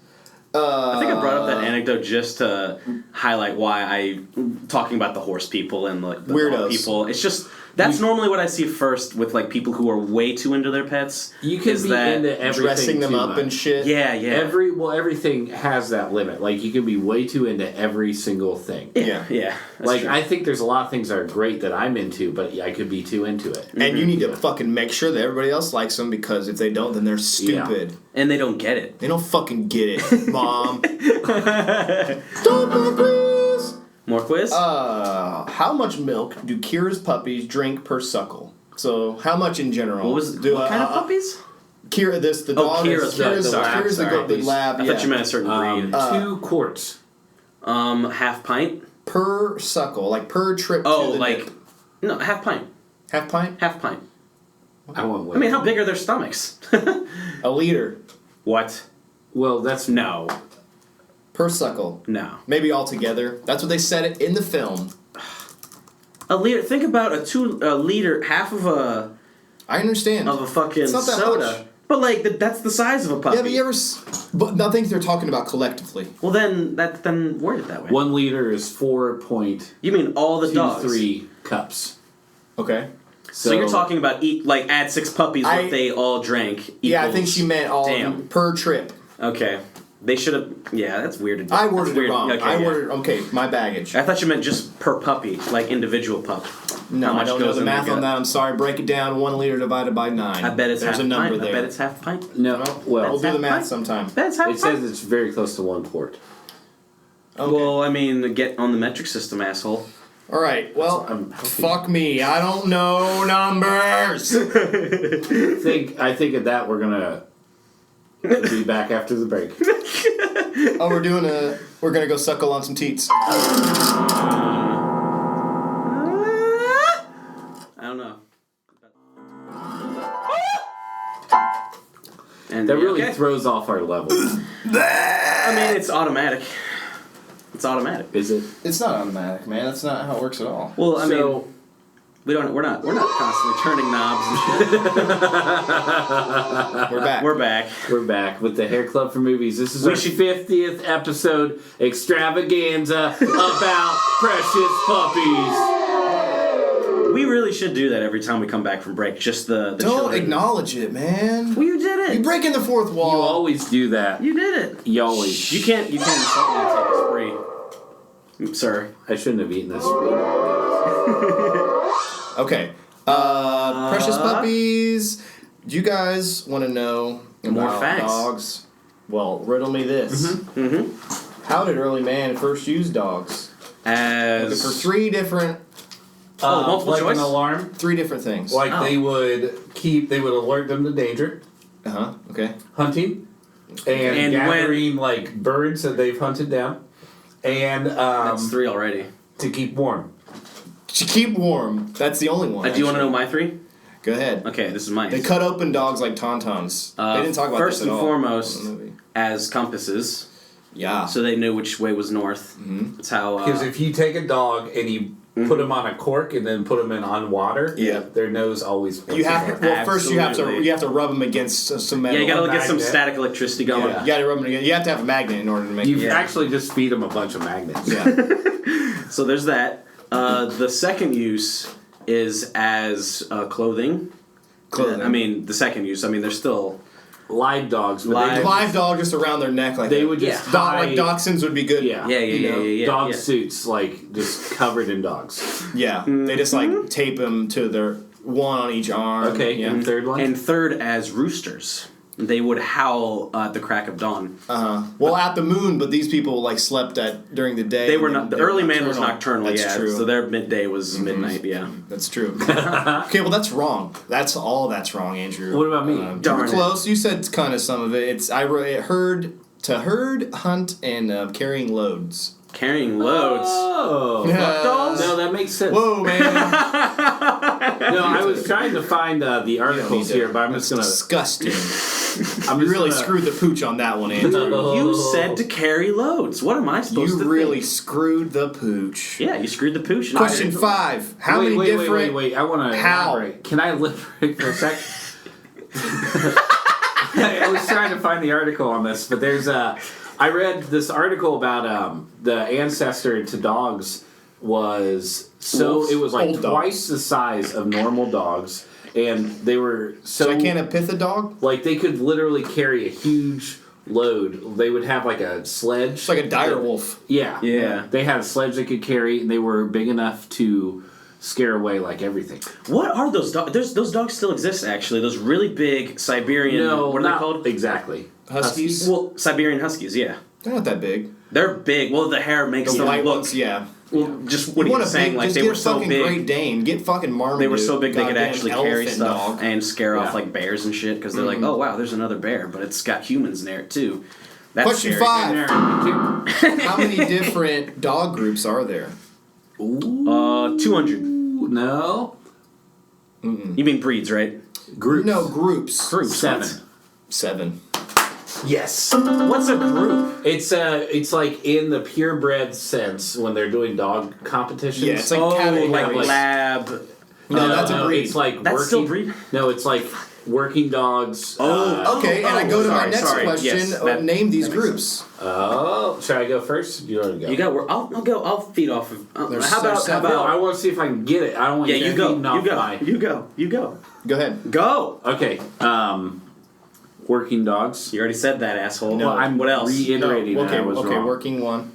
I think I brought up that anecdote just to highlight why I'm talking about the horse people and like the weirdos dog people. It's just that's normally what I see first with like people who are way too into their pets. You can be into everything dressing them up much. and shit. Yeah. Everything has that limit. Like you can be way too into every single thing. Yeah. Like true. I think there's a lot of things that are great that I'm into, but I could be too into it. And you need to fucking make sure that everybody else likes them, because if they don't, then they're stupid. And they don't get it. They don't fucking get it, Mom. Don't quiz. More quiz? How much milk do Kira's puppies drink per suckle? So how much in general? What kind of puppies? Kira, the dog. Kira's the lab. I thought you meant a certain breed. 2 quarts. Half pint? Per suckle, like per trip. Oh, to the like nip. no, half pint. Half pint. Half pint. I want. I mean, how big are their stomachs? A liter What? Well, that's No. per suckle. No. Maybe all together. That's what they said it in the film. A liter. Think about a liter, half of a I understand. fucking It's not that soda. much. But like that's the size of a puppy. Yeah, but you ever? But I think they're talking about collectively. Well, then word it that way. 1 liter is 4.23 You mean all the dogs? cups. Okay. So you're talking about add 6 puppies that they all drank. Yeah, I equals- think she meant all of them per trip. Okay. They should have. Yeah, that's weird. I worded it wrong. Okay, Okay, my baggage. I thought you meant just per puppy, like individual pup. No, How much I don't know goes the in math their on gut? that. I'm sorry. Break it down. 1 liter divided by 9. I bet it's There's half a number pint. there. I bet it's half pint. No, well, We'll do the half math pint? sometime. That's half it pint. says it's very close to 1 quart. Okay. Well, I mean, get on the metric system, asshole. All right. Well, I'm healthy. fuck me. I don't know numbers. I think at that we're gonna be back after the break. Oh, we're gonna go suckle on some teats. I don't know. That really throws off our level. I mean, it's automatic. It's automatic. Is it? It's not automatic, man. That's not how it works at all. Well, I mean, we're not constantly turning knobs and shit. We're back. We're back. We're back with the Hair Club for Movies. This is our 50th episode extravaganza about Precious Puppies. We really should do that every time we come back from break. Just the Don't children. acknowledge it, man. Well, you did it. You breaking the fourth wall. You always do that. You did it. You always. You can't insult me and take a spree, sir. I shouldn't have eaten this. Okay. Precious Puppies. Do you guys want to know More about facts. dogs? Well, riddle me this. How did early man first use dogs? As For 3 different multiple like choice? an alarm. 3 different things. Like they would alert them to danger, Okay. hunting, and gathering like birds that they've hunted down, and that's 3 already. to keep warm. To keep warm. That's the only one. Do you want to know my 3? Go ahead. Okay, this is mine. They cut open dogs like tauntauns. They didn't talk about first this at and all foremost, in the movie. as compasses, Yeah. so they knew which way was north. That's how. Because if you take a dog and you put them on a cork and then put them in on water, their nose always. You have north. to, well, first you have Absolutely. to rub them against some metal. yeah, you gotta get some magnet. static electricity going. Yeah. You gotta rub them against. You have to have a magnet in order to make You it. actually just feed them a bunch of magnets. Yeah. So there's that. The second use is as clothing. Clothing. I mean, the second use. I mean, they're still Live dogs, but Live. Live dog just around their neck like they that. would just Like hide- dachshunds would be good. Yeah. Dog suits, like just covered in dogs. Yeah. They just like tape them to their one on each arm. Okay, Yeah. and third one. And third, as roosters, they would howl at the crack of dawn. Well, at the moon, but these people like slept during the day. They were not. The early man was nocturnal. That's yeah, true. so their midday was midnight. Yeah. That's true. Okay, well that's wrong. That's wrong, Andrew. What about me? You were Darn it. close. You said kind of some of it. It's herd, hunt, and carrying loads. Carrying loads. Oh. Yeah. Dolls? No, that makes sense. Whoa, man. No, I was trying to find the articles here, but I'm just gonna. Disgusting. I'm You just really gonna- screwed the pooch on that one, Andrew. You said to carry loads. What am I supposed to You really think? screwed the pooch. Yeah, you screwed the pooch. and Question I didn't- 5. How many different... Wait. I want to How? elaborate. Can I elaborate for a sec? I was trying to find the article on this, but there's I read this article about the ancestor to dogs was Wolves? it was like Old twice dogs. the size of normal dogs, and they were So I can't pith a dog? like they could literally carry a huge load. They would have like a sledge. It's like a dire wolf. Yeah. Yeah. They had a sledge they could carry, and they were big enough to scare away like everything. What are those dogs? Those dogs still exist, actually. Those really big Siberian... No, what are not they called? exactly. Huskies? Well, Siberian Huskies, yeah. They're not that big. They're big. Well, the hair makes The them white look... ones, yeah. Well, just what You he want was a saying, big, like just they get were so fucking big. Great Dane. Get fucking Marmaduke. They were so big they could Goddamn actually carry elephant stuff dog. and scare off Yeah. like bears and shit because they're like, oh wow, there's another bear, but it's got humans near it too. That's Question scary. 5. How many different dog groups are there? 200. No. You mean breeds, right? Groups. No, groups. Groups. 7. 7. Yes. What's a group? It's like in the purebred sense when they're doing dog competitions. Yeah, it's like Oh, category. like like- lab. No, that's a breed. It's like That's working, still breed? No, it's like working dogs. Okay, and I go to my sorry, next sorry. question. Yes, that- Name these that makes groups. Should I go first? You already go. You got. I'll go. I'll feed off of. There's- how about? there's How seven. No, I about? want to see if I can get it. I don't want Yeah, you go. feeding off You go. my- You go. You go. Go ahead. Go. Okay. Working dogs. You already said that, asshole. No, I'm What else? reiterating that okay, I was okay, wrong. working 1.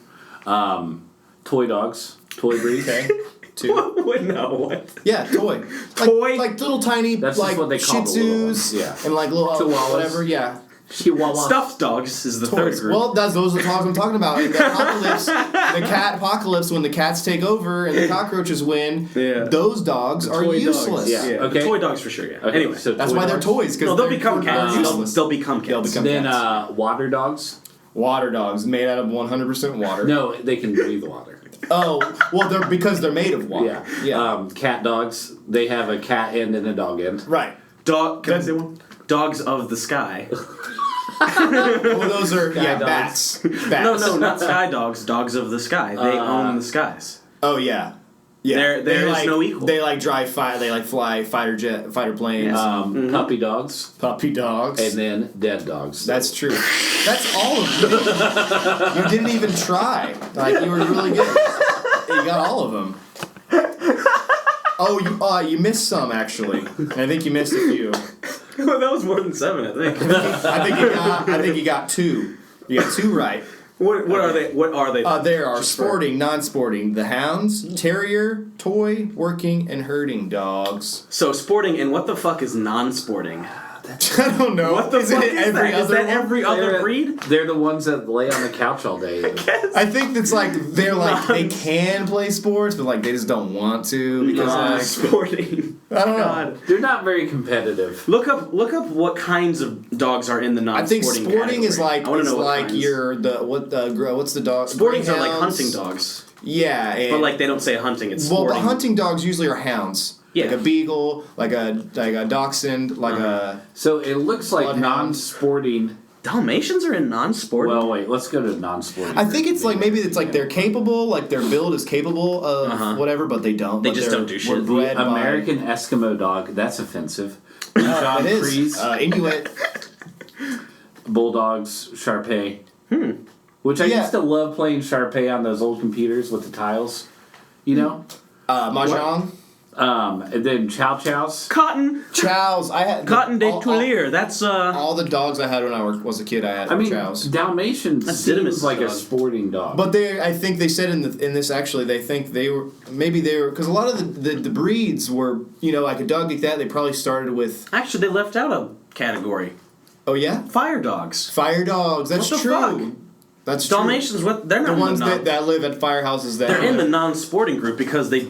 Toy dogs. Toy breeds. Okay. 2. What? No. What? Yeah, toy. Toy? Like little tiny, That's like just what they Shih call the little Tzus, ones, yeah. and like little Chihuahuas. whatever. Yeah, Chihuahua. Stuffed dogs is the third toys. group. Well, those are the dogs I'm talking about. In the apocalypse, the cat apocalypse, when the cats take over and the cockroaches win, Yeah. those dogs are Toy useless. Dogs. Yeah. Yeah. Okay. The toy dogs for sure. Yeah. Okay, Anyway, so That's toy why they're dogs. toys. no, they'll become they're cats. useless. They'll become cats. They'll become Then cats. water dogs. Water dogs made out of 100% water. No, they can breathe water. Oh, well, because they're made of water. Yeah. Yeah. Cat dogs. They have a cat end and a dog end. Right. Can I say one? Dogs of the sky. Well, those are Sky dogs. bats. Bats. No, not sky dogs. Dogs of the sky. They own the skies. Oh yeah. Yeah. There is no equal. They like drive fire. They like fly fighter planes. Yes. Puppy dogs. Puppy dogs. And then dead dogs. That's true. That's all of them. You didn't even try. Like you were really good. You got all of them. Oh, you missed some actually. I think you missed a few. Well, that was more than 7, I think. I think you got 2. You got 2 right. What are they? What are they? There are Just for- sporting, non-sporting, the hounds, terrier, toy, working, and herding dogs. So sporting, and what the fuck is non-sporting? I don't know. What the Isn't fuck it is every that? Is other that one? every other breed? They're the ones that lay on the couch all day. I think it's like they're like they can play sports, but like they just don't want to because like Non-sporting. I don't know. God. They're not very competitive. Look up what kinds of dogs are in the I non-sporting think sporting category. is like I wanna it's know what like kinds. what's the dog? Sportings are like Greyhounds. hunting dogs, Yeah, and, but like they don't say hunting. It's well, sporting. the hunting dogs usually are hounds. Yeah. Like a beagle, like a dachshund, like So it looks like Bloodhound. non-sporting. Dalmatians are in non-sporting. Well, wait. Let's go to non-sporting. I think it's like maybe it's like they're capable, like their build is capable of whatever, but they don't. They But just they're- don't do were shit. bred by- American Eskimo dog. That's offensive. it is. Fries, Inuit. Bulldogs, Shar-Pei. Which I Yeah. used to love playing Shar-Pei on those old computers with the tiles. You know. Mahjong. And then Chow Chows. Cotton Chows. I had de all- Tuileries. That's All the dogs I had when I was a kid, I had I mean, chows. Dalmatian That's Didymus' seems like a dog. sporting dog. But I think they said in this actually, they think they were because a lot of the breeds were like a dog like that. They probably started with actually they left out a category. oh yeah, Fire dogs. fire dogs. That's What the true. fuck? That's true. Dalmatians. What? They're not The ones in the non- that live at firehouses that They're in the non-sporting group because they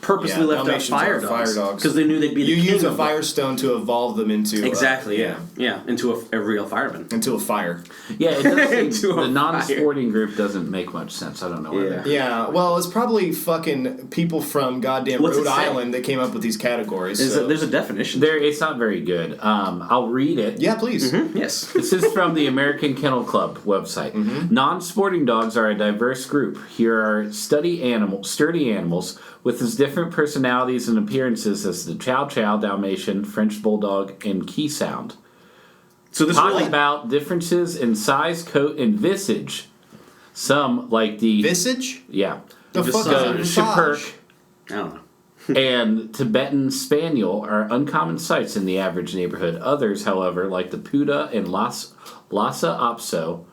purposely left out Dalmatians fire are fire dogs. because they knew they'd be the You king use a of firestone to evolve them into... Exactly, yeah, into a real fireman. Into a fire. Yeah, it does seem, Into a the non-sporting group doesn't make much sense. I don't know where they're... Yeah, well, it's probably fucking people from goddamn What's it Rhode say? Island that came up with these categories. There's a definition. It's not very good. I'll read it. Yeah, please. Yes. This is from the American Kennel Club website. Non-sporting dogs are a diverse group. Here are sturdy animals with as different personalities and appearances as the Chow Chow, Dalmatian, French Bulldog, and Key Sound. So this Talking about differences in size, coat, and visage. Some, like the... Visage? Yeah. The fuck is a Schipperke visage? I don't know. and Tibetan Spaniel are uncommon sights in the average neighborhood. Others, however, like the Puda and Lhasa Apso,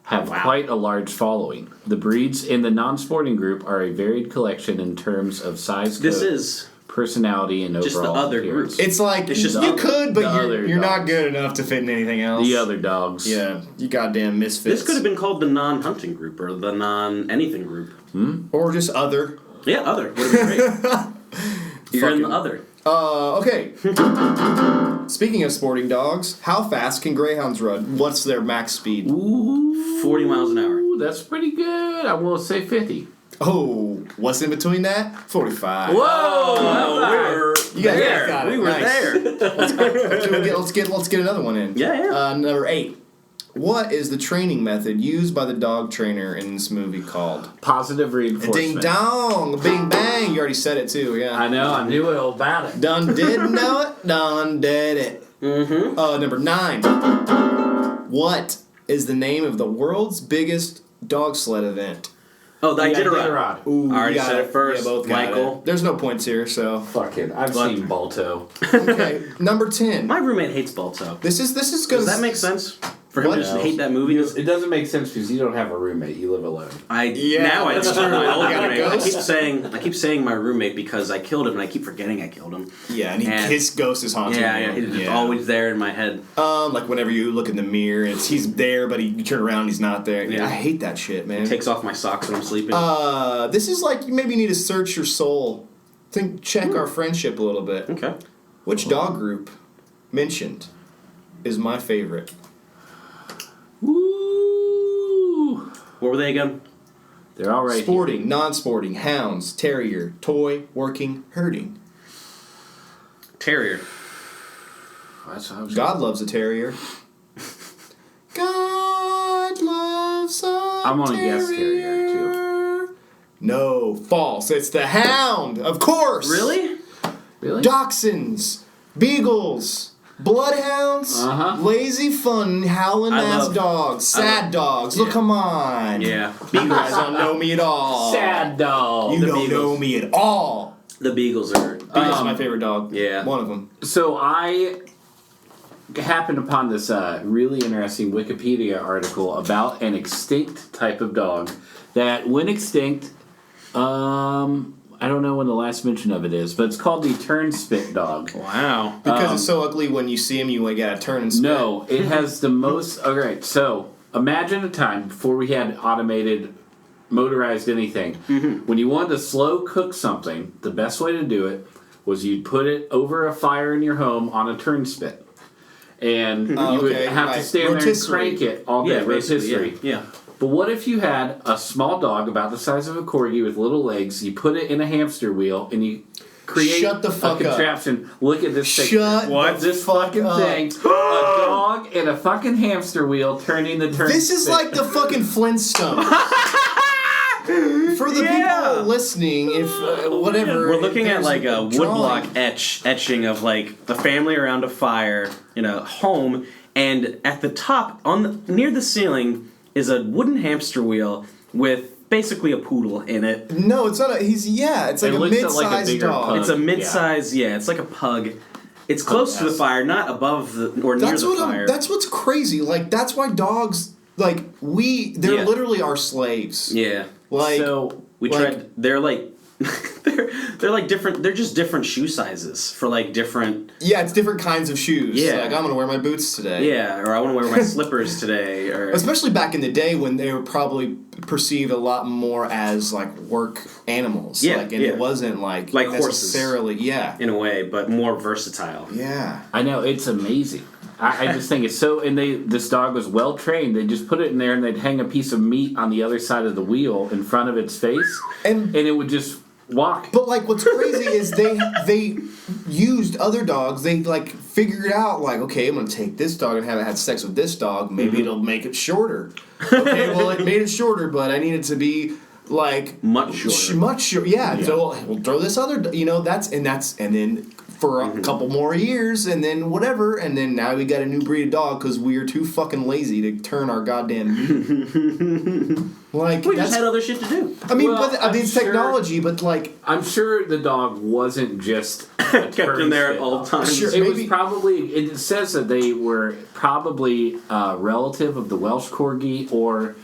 have quite a large following. The breeds in the non-sporting group are a varied collection in terms of size, coat, personality, and overall just the other appearance. group. It's like, It's just you other- could, but other you're not dogs. good enough to fit in anything else. The other dogs. Yeah, you goddamn misfits. This could have been called the non-hunting group or the non-anything group. Or just other. Yeah, other. Would have been great. You're in the other. Okay. Speaking of sporting dogs, how fast can greyhounds run? What's their max speed? Ooh, 40 miles an hour. that's pretty good. I will say 50. Oh, what's in between that? 45. Whoa! You guys there. got it. We were Nice. there. Let's get another one in. Yeah. Number 8. What is the training method used by the dog trainer in this movie called? Positive reinforcement. Ding dong, bing bang. You already said it too, yeah. I know, I knew all about it. Done did know it, done did it. Mm-hmm. Number 9. What is the name of the world's biggest dog sled event? Oh, the Iditarod. Ooh, I already you got said it first. Yeah, both got Michael. it. There's no points here, so. Fuck it. I've seen Balto. Okay, number 10. My roommate hates Balto. This is gonna. Does that make sense? For him What? to just hate that movie? It doesn't make sense because you don't have a roommate. You live alone. Now I that's do. true. My old You got a roommate. ghost? I keep saying my roommate because I killed him and I keep forgetting I killed him. Yeah, and And- his ghost is haunting Yeah, you. he's just always there in my head. Like whenever you look in the mirror, he's there, but you turn around, he's not there. Yeah, I hate that shit, man. Takes off my socks when I'm sleeping. This is like you maybe need to search your soul. Check our friendship a little bit. Okay. Which dog group mentioned is my favorite? Woo! What were they again? They're all right. Sporting, non-sporting, hounds, terrier, toy, working, herding. Terrier. That's what I was God loves a terrier. God loves a I'm gonna terrier. guess terrier, too. No, false. It's the hound, of course. Really? Really? Dachshunds, beagles, bloodhounds, lazy fun, howling ass dogs, sad dogs. Look, come on. Yeah. You guys don't know me at all. Sad dog. You don't know me at all. The Beagles are. Beagles is my favorite dog. Yeah. One of them. So I happened upon this really interesting Wikipedia article about an extinct type of dog that went extinct. I don't know when the last mention of it is, but it's called the turnspit dog. Wow. Because it's so ugly when you see him, you gotta turn and spit. No, it has the most. Alright, so imagine a time before we had automated, motorized anything. When you wanted to slow cook something, the best way to do it was you'd put it over a fire in your home on a turnspit. And you would have to stand there and crank it all day. Yeah, basically. Rotisserie. Yeah. But what if you had a small dog about the size of a corgi with little legs, you put it in a hamster wheel, and you create Shut the fuck a contraption. Look at this thing. Shut This fucking thing. A dog and a fucking hamster wheel turning the turn. This is like the fucking Flintstones. For the people listening, if whatever. We're looking at like a drawing. woodblock etching of like the family around a fire in a home, and at the top, near the ceiling, is a wooden hamster wheel with basically a poodle in it. No, it's not. It's like It a looks mid-sized like a bigger dog. pug. It's a mid-size, it's like a pug. It's close to the fire, not above or near the fire. That's what's crazy. Like that's why dogs, like they're literally our slaves. Yeah. Like So we tried. They're like They're like different. They're just different shoe sizes for like different. Yeah, it's different kinds of shoes. Yeah. Like, I'm going to wear my boots today. Yeah, or I want to wear my slippers today. Or Especially back in the day when they were probably perceived a lot more as like work animals. Yeah, Like, and it wasn't like necessarily. Horses. Yeah. In a way, but more versatile. Yeah. I know, it's amazing. I just think it's so, and this dog was well trained. They just put it in there and they'd hang a piece of meat on the other side of the wheel in front of its face, and it would just walk. But like, what's crazy is they used other dogs. They like figured out like, okay, I'm gonna take this dog and have it had sex with this dog. Maybe it'll make it shorter. Okay, well it made it shorter, but I need it to be like much shorter. Much shorter. Yeah. So we'll throw this other. And then. For a couple more years, and then whatever, and then now we got a new breed of dog because we are too fucking lazy to turn our goddamn meat. Like we just had other shit to do. I mean, it's technology, but like I'm sure the dog wasn't just kept in there at all times. Sure, it was probably. It says that they were probably a relative of the Welsh Corgi or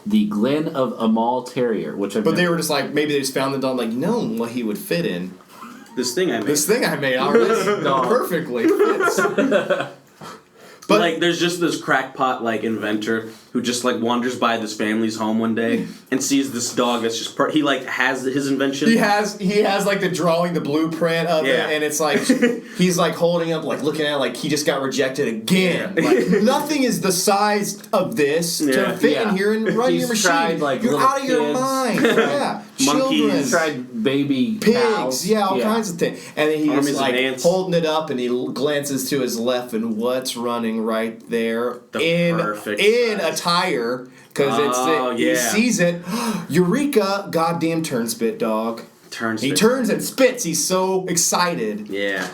the Glen of Amal Terrier, which they were just like maybe they just found the dog like what he would fit in. This thing I made already perfectly fits. But like, there's just this crackpot like inventor who just like wanders by this family's home one day and sees this dog that's just he like has his invention. He has like the drawing, the blueprint of it, and it's like he's like holding up, like looking at it, like he just got rejected again. Like nothing is the size of this to fit in here and run your machine. Tried, like, you're out of your mind. Yeah, children. He tried baby pigs. cows. All kinds of things. And then he's like holding it up, and he glances to his left, and what's running right there in a tire because he sees it. Eureka! Goddamn turnspit dog. He turns and spits. He's so excited. Yeah.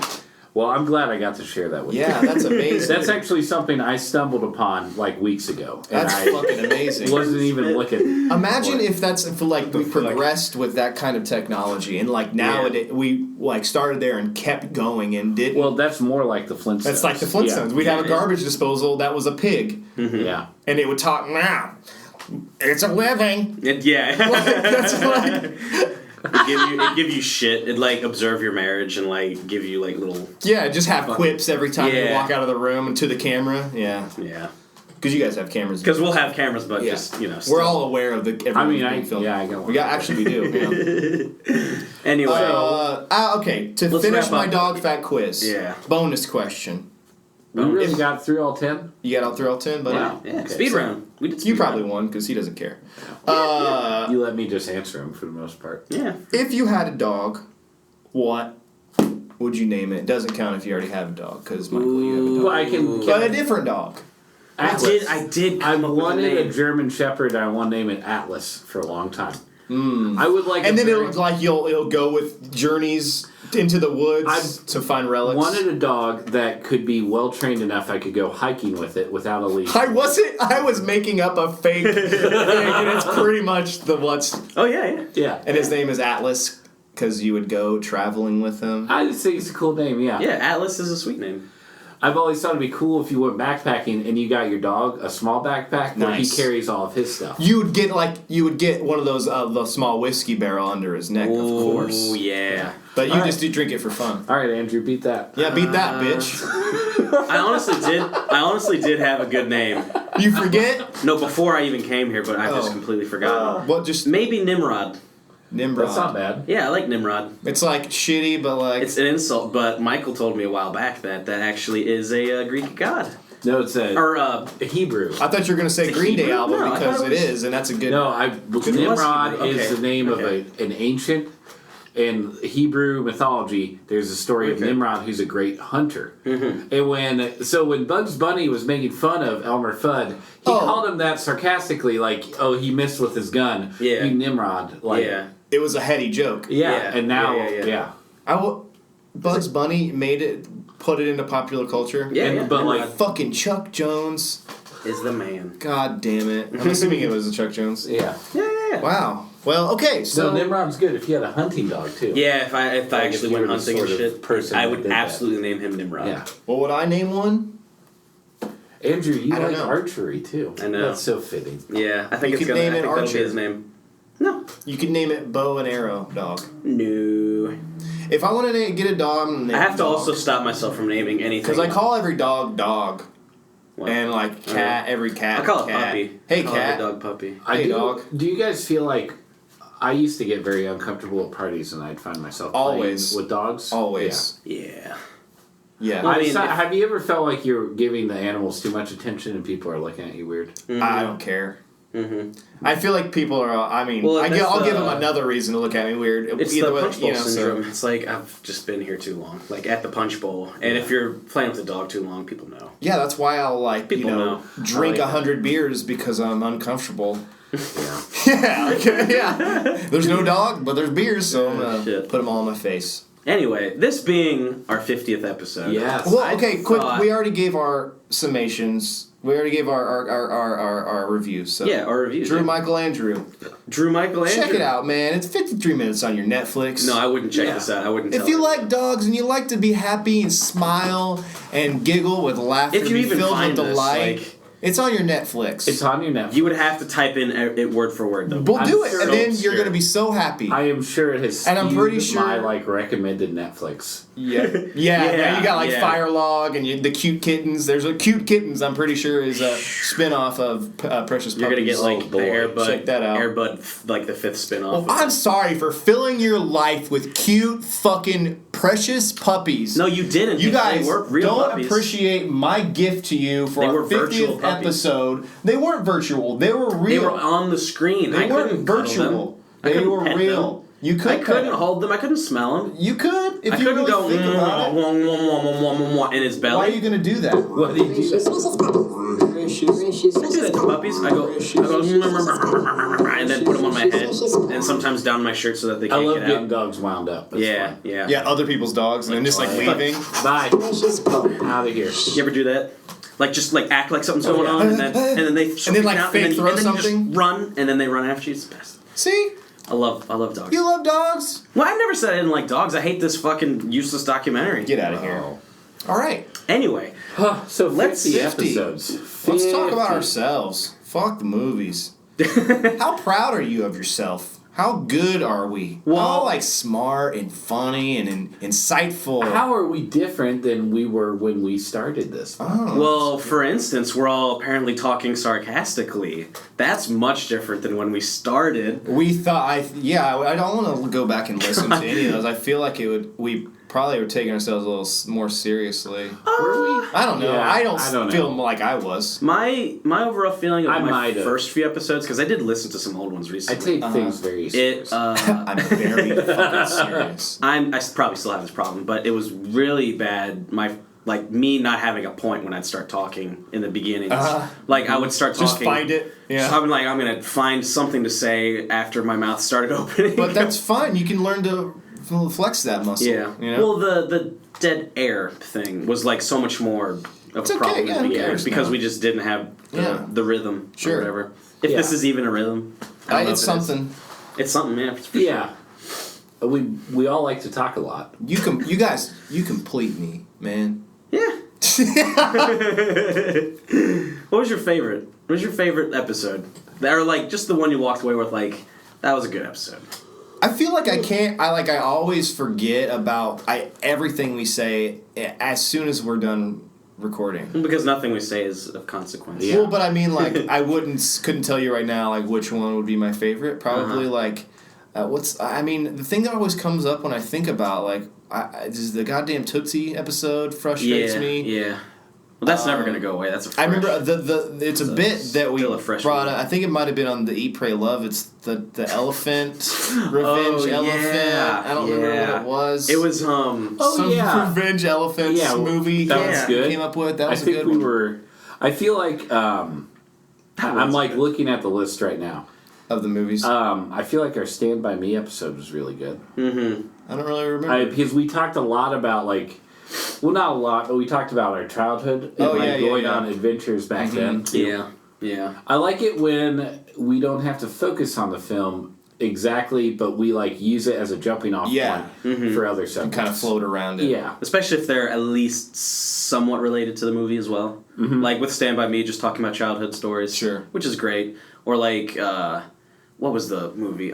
Well, I'm glad I got to share that with you. Yeah, that's amazing. That's actually something I stumbled upon like weeks ago. That's fucking amazing. Wasn't even looking. Imagine if we progressed with that kind of technology, and like nowadays we like started there and kept going and did. Well, that's more like the Flintstones. That's like the Flintstones. We'd have a garbage disposal that was a pig. Mm-hmm. Yeah. And it would talk now. It's a living. That's like. It give you shit. It like observe your marriage and like give you like little just have quips every time you walk out of the room and to the camera. Yeah. Because you guys have cameras. Because we'll have cameras, but just we're all aware of everything filmed. I got one. We do. Anyway, okay. To finish my dog fact quiz. Yeah. Bonus question. We really got through all 10? You got all through all 10, buddy? Wow. Yeah. Okay, speed round. We did. You probably won because he doesn't care. You let me just answer them for the most part. Yeah. If you had a dog, what would you name it? It doesn't count if you already have a dog because Michael, you have a dog. Well, I can. But a different dog. Atlas. I did. I wanted a German Shepherd. I want to name it Atlas for a long time. I would like. And then it'll go with journeys into the woods to find relics. Wanted a dog that could be well trained enough I could go hiking with it without a leash. I was making up a fake thing, and it's pretty much Oh yeah. And his name is Atlas because you would go traveling with him. I just think it's a cool name. Yeah. Yeah, Atlas is a sweet name. I've always thought it'd be cool if you went backpacking and you got your dog a small backpack where he carries all of his stuff. You would get one of those the small whiskey barrel under his neck, of course. Oh yeah. But you just do drink it for fun. All right, Andrew, beat that. Yeah, beat that, bitch. I honestly did have a good name. You forget? No, before I even came here, but I just completely forgot. Maybe Nimrod. Nimrod. That's not bad. Yeah, I like Nimrod. It's like shitty, but like... It's an insult, but Michael told me a while back that actually is a Greek god. No, it's a Hebrew. I thought you were going to say Green Day album because it is, and that's a good... No, Nimrod is the name of an ancient... In Hebrew mythology, there's a story of Nimrod, who's a great hunter. Mm-hmm. And when Bugs Bunny was making fun of Elmer Fudd, he called him that sarcastically, like, "Oh, he missed with his gun." Yeah, you Nimrod. Like, it was a heady joke. Yeah, and now, Bugs Bunny put it into popular culture. But like fucking Chuck Jones is the man. God damn it! I'm assuming it was a Chuck Jones. Yeah. Wow. Well, okay, so... No, Nimrod's good if you had a hunting dog, too. Yeah, if I actually went hunting and shit, I would absolutely name him Nimrod. Yeah. Well, would I name one? Andrew, you like archery, too. I know. That's so fitting. Yeah, I think you it's could name it that'll be Archer. his name. No. You could name it Bow and Arrow Dog. No. you. If I want to get a dog, I'm gonna name I have a to dog. also stop myself from naming anything. Because I call every dog dog. What? And like cat, every cat. I call it cat. puppy. Hey I call cat. every dog puppy. Hey dog. Do you guys feel like I used to get very uncomfortable at parties and I'd find myself Always. playing with dogs? Always. Yeah. Yeah. Well, I mean, have you ever felt like you're giving the animals too much attention and people are looking at you weird? I don't care. Mm-hmm. I feel like people are. I mean, Well, I'll give them another reason to look at me weird. It's Either the way, punch bowl so- syndrome. It's like, I've just been here too long. Like, at the punch bowl. And if you're playing with a dog too long, people know. Yeah, that's why I'll People know. drink I like 100 beers because I'm uncomfortable. Yeah. Yeah, okay, yeah. There's no dog, but there's beers, so I'm gonna Shit. put them all in my face. Anyway, this being our 50th episode. Yes. Well, okay, quick. thought- We already gave our summations. We already gave our reviews. So. Yeah, our reviews. Drew yeah. Michael Andrew. Drew Michael Andrew. Check it out, man. It's 53 minutes on your Netflix. No, I wouldn't check Yeah. this out. I wouldn't If tell you you. like dogs and you like to be happy and smile and giggle with laughter, If you be even filled find with this, delight, like- it's on your Netflix. It's on your Netflix. You would have to type in it word for word, though. We'll I'm do it, sure- and then I'm you're sure. going to be so happy. I am sure it has And I'm pretty skewed my sure- like recommended Netflix. Yeah. You got like yeah. Firelog and the Cute Kittens. There's a Cute Kittens. I'm pretty sure is a spin-off of Precious Puppies. You're gonna get like Oh, the boy. Airbud, Check that out. Airbud, like the 5th spin-off. Well, I'm sorry for filling your life with cute fucking precious puppies. No, you didn't. You guys They were real don't puppies. appreciate my gift to you for They our were virtual 50th puppies. episode. They weren't virtual. They were real. They were on the screen. They I couldn't weren't cuddle virtual. them. I They couldn't were pet real. them. You could I couldn't pet them. hold them. I couldn't smell them. You could if I you couldn't really go think about it. in his belly. Why are you gonna do that? What do you do? I do that to puppies. I go, and then put them on my head, and sometimes down my shirt so that they I can't love get getting out. dogs wound up. That's Yeah, fun. yeah. Yeah, other people's dogs and then just like leaving. Bye. Precious puppies. Out of here. You ever do that? Like just like act like something's going yeah. on, and then they And then, like, out, fake and then, throw and then you something? just run, and then they run after you. It's the best. See, I love dogs. you love dogs. Well, I never said I didn't like dogs. I hate this fucking useless documentary. Get out of here. Oh. All right, Anyway, Huh, so Let's 50 50. episodes. let's talk 50. about ourselves. Fuck the movies. How proud are you of yourself? How good are we? Well- How like smart and funny and insightful. How are we different than we were when we started this? Oh. well, for instance, we're all apparently talking sarcastically. That's much different than when we started. We thought, I don't want to go back and listen to any of those. I feel like we probably were taking ourselves a little more seriously. Were we? I don't know. Yeah, I don't feel know. like I was. My overall feeling I of my might have. first few episodes, because I did listen to some old ones I recently. take things very It, seriously. I'm very fucking serious. I probably still have this problem, but it was really bad. Me not having a point when I'd start talking in the beginnings. Like I would start talking. Just find it. Yeah. So I'm like, I'm gonna find something to say after my mouth started opening. But that's fine. You can learn to flex that muscle. yeah. You know? Well, the dead air thing was like so much more of It's a okay, problem yeah, in the who beginning cares because now? we just didn't have the rhythm Sure. or whatever. If Yeah. this is even a rhythm, I don't know It's if it is. something. It's something, yeah. For yeah. We all like to talk a lot. You complete me, man. Yeah. What was your favorite? What was your favorite episode? Or like just the one you walked away with like that was a good episode. I feel like I always forget about everything we say as soon as we're done recording. Because nothing we say is of consequence. Yeah. Well, but I mean, like, couldn't tell you right now, like, which one would be my favorite. Probably, like, the thing that always comes up when I think about, like, is the goddamn Tootsie episode frustrates me. Yeah. Well, that's never gonna go away. That's a fresh, I remember it's a bit that we still a fresh brought one. up. I think it might have been on the Eat, Pray, Love. It's the elephant, revenge elephant. yeah, I don't remember what it was. It was some yeah. revenge elephants Yeah, movie that was good. came up with. That I was a think good we one. were. I feel like I'm like looking at the list right now. Of the movies. I feel like our Stand By Me episode was really good. Mm-hmm. I don't really remember. Because we talked a lot about like, well, not a lot, but we talked about our childhood and going on adventures back then. Yeah. Yeah. I like it when we don't have to focus on the film exactly, but we like use it as a jumping off point for other subjects. kind of float around it. Yeah. Especially if they're at least somewhat related to the movie as well. Mm-hmm. Like with Stand By Me, just talking about childhood stories. Sure. Which is great. Or like, what was the movie?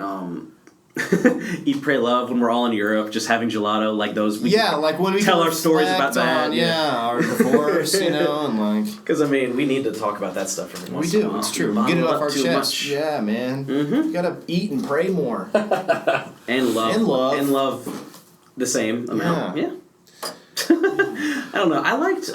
Eat, Pray, Love when we're all in Europe, just having gelato, like those. Like when we tell our stories about that. Our divorce, and like. Because we need to talk about that stuff every once in a while. It's true. Get it off our chest. Yeah, man. Mm-hmm. You gotta eat and pray more. and love the same amount. Yeah. I don't know. I liked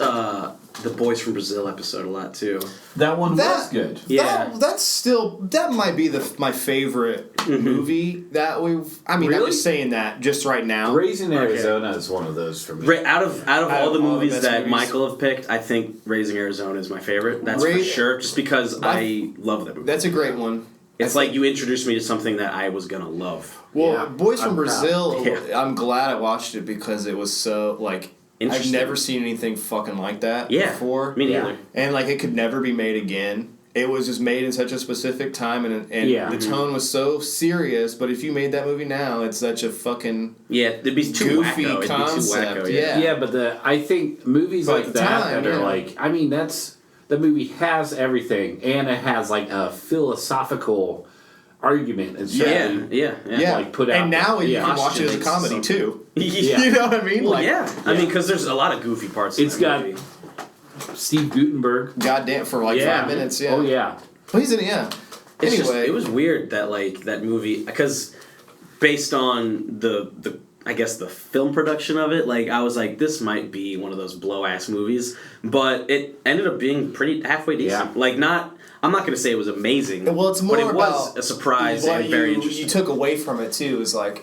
the Boys from Brazil episode a lot too. That one was good. Yeah, that might be my favorite movie that we've. I mean, Really? I'm just saying that just right now. Raising Arizona is one of those for me. Out of all the movies that movies. Michael have picked, I think Raising Arizona is my favorite. That's for sure. Just because I love that movie. That's a great one. It's like you introduced me to something that I was gonna love. Well, Boys from I'm Brazil. proud. Yeah. I'm glad I watched it because it was so like. I've Interesting. never seen anything fucking like that before. Me neither. And like it could never be made again. It was just made in such a specific time, and the tone was so serious. But if you made that movie now, it's such a fucking it'd be too goofy wacko. concept. It'd be too wacko, Yeah, but I think movies But like at the that time, that are yeah. like, I mean, the movie has everything, and it has like a philosophical argument and stuff. Yeah. Like put out. And now you can watch it as a Postulates comedy something. too. Yeah. You know what I mean? Well, Like, I mean, because there's a lot of goofy parts. It's in that got movie. Steve Guttenberg. goddamn for like 5 minutes. Yeah. Oh yeah. But he's in it. Yeah. It's just, Anyway, it was weird that that movie, because based on the I guess the film production of it, I was like, this might be one of those blow ass movies, but it ended up being pretty halfway decent. Yeah. I'm not gonna say it was amazing. Well, it's more but it about was a surprise what and very interesting. you took away from it too is like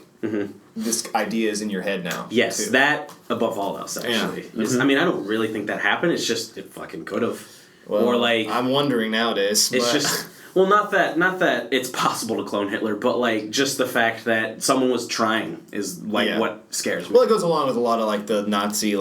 this idea is in your head now. Yes, too. that above all else actually. I mean, I don't really think that happened. It's just it fucking could have. Well, Or I'm wondering nowadays. It's but- just not that it's possible to clone Hitler, but just the fact that someone was trying is what scares me. Well, it goes along with a lot of the Nazi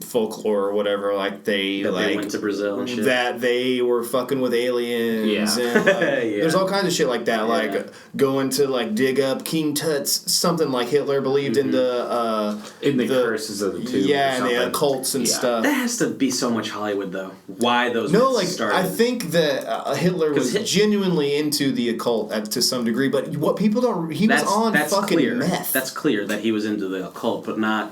folklore or whatever. They went to Brazil and shit. That they were fucking with aliens. Yeah. And, Yeah. There's all kinds of shit like that. Yeah. Going to dig up King Tut's something like Hitler believed in the curses of the tomb. Yeah, or and the something. occults and stuff. That has to be so much Hollywood, though. Why those No, myths started? I think that Hitler was genuinely into the occult to some degree, but what people don't... He was on fucking clear. meth. That's clear that he was into the occult, but not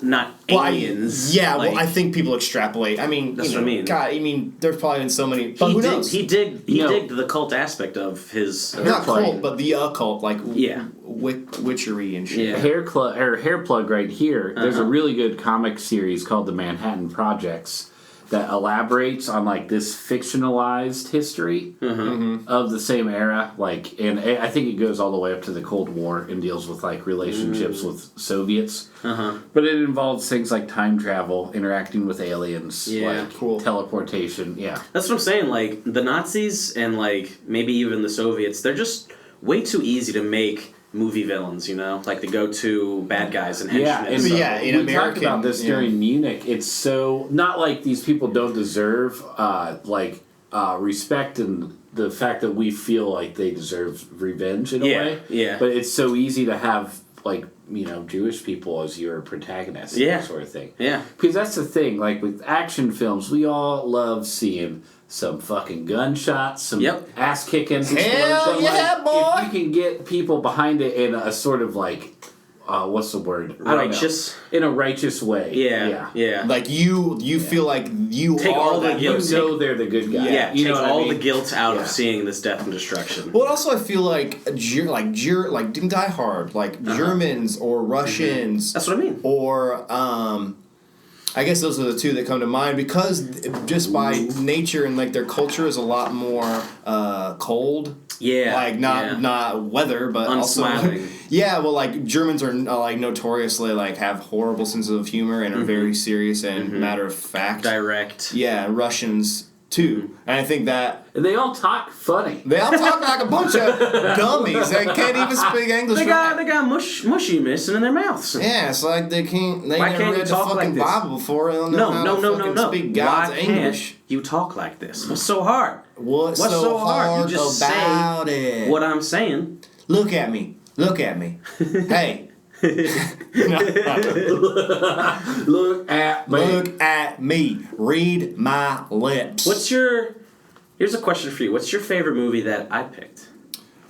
Well, aliens. I think people extrapolate. I mean, That's what I mean. God, there's probably been so many... But who knows? He digged the cult aspect of his... Not cult, but the occult, Yeah. witchery and shit. Yeah. Hair plug right here. There's a really good comic series called The Manhattan Projects that elaborates on this fictionalized history of the same era. And I think it goes all the way up to the Cold War and deals with relationships with Soviets. But it involves things like time travel, interacting with aliens, teleportation. Yeah, That's what I'm saying. The Nazis and maybe even the Soviets, they're just way too easy to make movie villains, the go-to bad guys and henchmen. and in we talked about this during Munich. It's so not like these people don't deserve respect and the fact that we feel like they deserve revenge in a way. Yeah. But it's so easy to have Jewish people as your protagonists, sort of thing. Yeah. Because that's the thing. With action films, we all love seeing some fucking gunshots, some ass kicking. Hell yeah, boy! If you can get people behind it in a sort of what's the word? Righteous? In a righteous way. Yeah. You feel like you Take are all the that guilt. person. You know they're the good guy. Yeah, you take know what all I mean? the guilt out of seeing this death and destruction. Well, also I feel in Die Hard, Germans or Russians. That's what I mean. Or I guess those are the two that come to mind because just by nature and their culture is a lot more cold. Yeah. Not weather, but unsmiling. also Germans are notoriously have horrible sense of humor and are very serious and matter of fact. Direct. Yeah, Russians too. And I think that And they all talk funny. they all talk like a bunch of dummies that can't even speak English. They got mushy missing in their mouths. Yeah, it's like they can't. They Why never can't you read the talk fucking like this? Bible before. They don't know how to fucking speak God's Why English. can't you talk like this? What's so hard? What's so hard? You just about say it? what I'm saying. Look at me. Look at me. Hey. Look at me. Look at me. Read my lips. Here's a question for you. What's your favorite movie that I picked?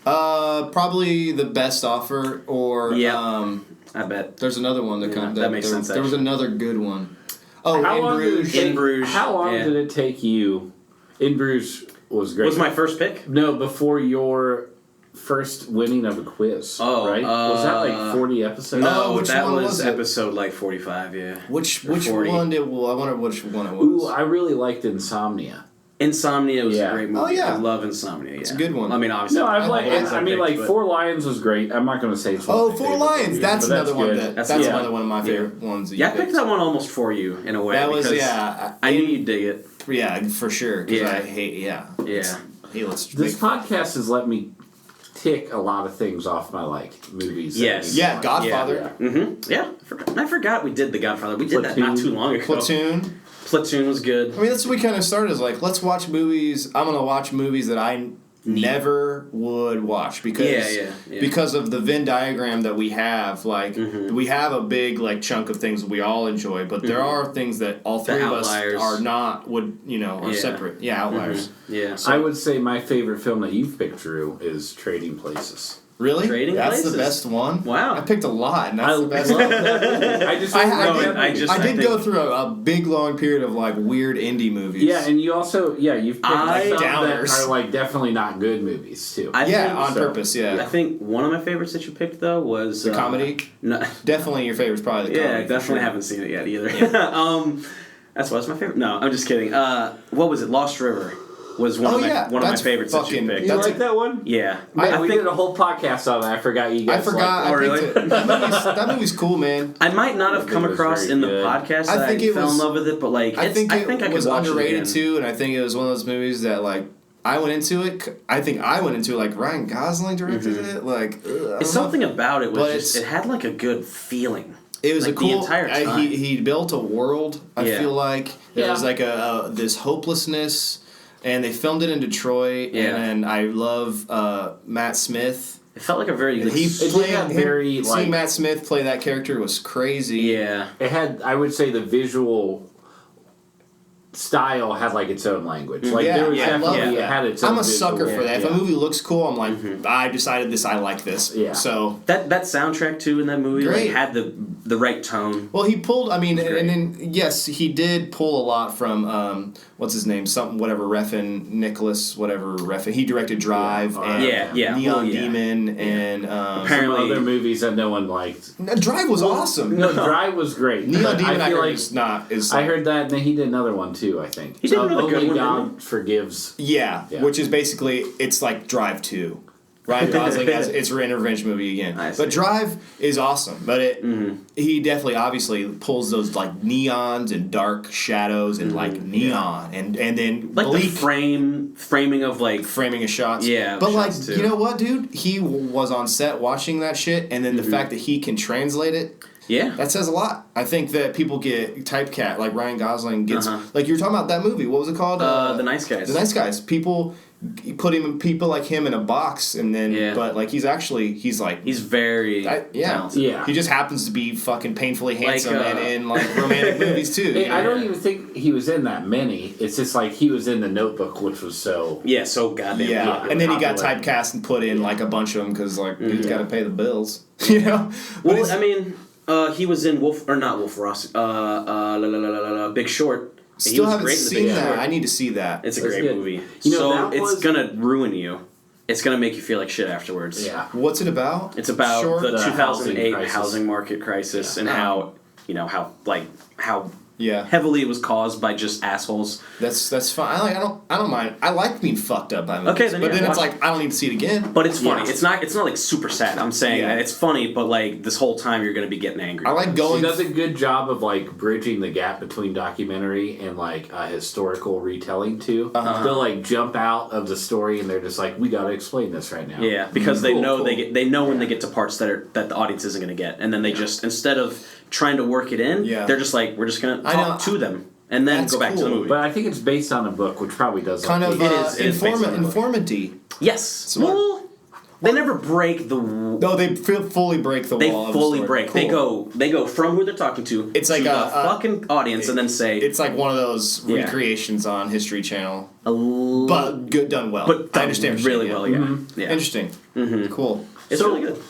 Probably The Best Offer, or I bet there's another one that comes. that makes sense. There was another good one. Oh, In Bruges. How long did it take you? In Bruges was great. Was my first pick? No, before your first winning of a quiz. Oh, right? Was that like 40 episodes? No, which that one was was it? episode like 45. Yeah. Which 40. one did? Well, I wonder which one it was. Ooh, I really liked Insomnia. Insomnia was a great movie. Oh, yeah. I love Insomnia. Yeah. It's a good one. I mean, obviously. No, I've like I mean, like Four Lions was great. I'm not going to say it's one of my Four favorite Lions. movies, That's but another one. good. That's another one of my favorite ones. That Yeah, you I picked that one almost for you in a way. That was because I knew you'd dig it. Yeah, for sure. Because Yeah. I hate. Yeah. Yeah. Hey, let's. This podcast has let me tick a lot of things off my movies. Yes. Yeah, Godfather. Yeah. Mm-hmm. Yeah. I forgot we did The Godfather. We did that not too long ago. Platoon was good. I mean, that's what we kind of started as like, let's watch movies. I'm gonna watch movies that I never would watch because of the Venn diagram that we have. Like we have a big like chunk of things that we all enjoy, but there are things that all three of us are not are separate. Yeah, outliers. Yeah. So I would say my favorite film that you've picked, Drew, is Trading Places. Really? That's the best one? Wow. I picked a lot, and that's the best love one. that. I did go through a big, long period of, like, weird indie movies. Yeah, and you also, you've picked like some downers that are, like, definitely not good movies, too. On purpose, yeah. I think one of my favorites that you picked, though, was... The comedy? No. Definitely your favorite's probably the comedy. Yeah, definitely haven't seen it yet, either. Yeah. That's what's my favorite. No, I'm just kidding. What was it? Lost River was one of my favorites that you picked. You like that one? Yeah. We did a whole podcast on it. I forgot you guys. I forgot. Really? That movie's cool, man. I might not have come across in the podcast that I fell in love with it, but like I think it was underrated it too, and I think it was one of those movies that like I went into it like Ryan Gosling directed it. Like it's something about it was just it had like a good feeling. It was like a cool. The entire time. He built a world. I feel like there was like this hopelessness. And they filmed it in Detroit, and I love Matt Smith. It felt like a very... seeing Matt Smith play that character was crazy. Yeah. It had, I would say, the visual style had like its own language. Like there was definitely it had its own. I'm a sucker for that. If a movie looks cool, I'm like, I decided this. I like this. Yeah. So that soundtrack too in that movie like, had the right tone. Well, he pulled. I mean, and then yes, he did pull a lot from what's his name? Something whatever Refn Nicholas whatever Refn. He directed Drive and Neon Demon and apparently some other movies that no one liked. Drive was awesome. No, Drive was great. Neon Demon I feel like is I heard that, and then he did another one too. I think he did another good one. God Forgives. Yeah, which is basically it's like Drive 2. Ryan Gosling has it's an revenge movie again, but Drive is awesome. But he definitely obviously pulls those like neons and dark shadows and like neon and then like the framing of like framing of shots. Yeah, but like too. You know what, dude? He was on set watching that shit, and then the fact that he can translate it. Yeah. That says a lot. I think that people get typecast, like Ryan Gosling gets, like you were talking about that movie. What was it called? The Nice Guys. The Nice Guys. People people like him in a box, and then, but like he's very talented. Yeah. He just happens to be fucking painfully handsome and in like romantic movies too. Hey, I don't even think he was in that many. It's just like he was in The Notebook, which was so goddamn and then he got typecast and put in like a bunch of them because like dude's got to pay the bills, you know. Well, I mean. He was in Big Short. Still haven't seen that. I need to see that. It's a great movie. So it's gonna ruin you. It's gonna make you feel like shit afterwards. Yeah. What's it about? It's about the 2008 housing market crisis and how heavily it was caused by just assholes. That's fine. I don't mind. I like being fucked up by movies. Okay, but then it's like I don't need to see it again. But it's funny. It's not like super sad. I'm saying that it's funny, but like this whole time you're gonna be getting angry. I like going. He does a good job of like bridging the gap between documentary and like historical retelling too. They'll like jump out of the story and they're just like, we gotta explain this right now. Yeah, because they know when they get to parts that the audience isn't gonna get, and then they just instead of trying to work it in, they're just like, we're just gonna talk to them and then go back to the movie. But I think it's based on a book, which probably does kind of informity. Yes. Well, They never break the. No, they fully break the They wall. fully of the story. break. Cool. They go from who they're talking to. It's like to a the fucking audience, and then say it's like one of those Yeah. recreations on History Channel, but but good done well. but I understand what you're really saying, well. yeah. Yeah, yeah. Interesting. Mm-hmm. Cool. It's So- really good.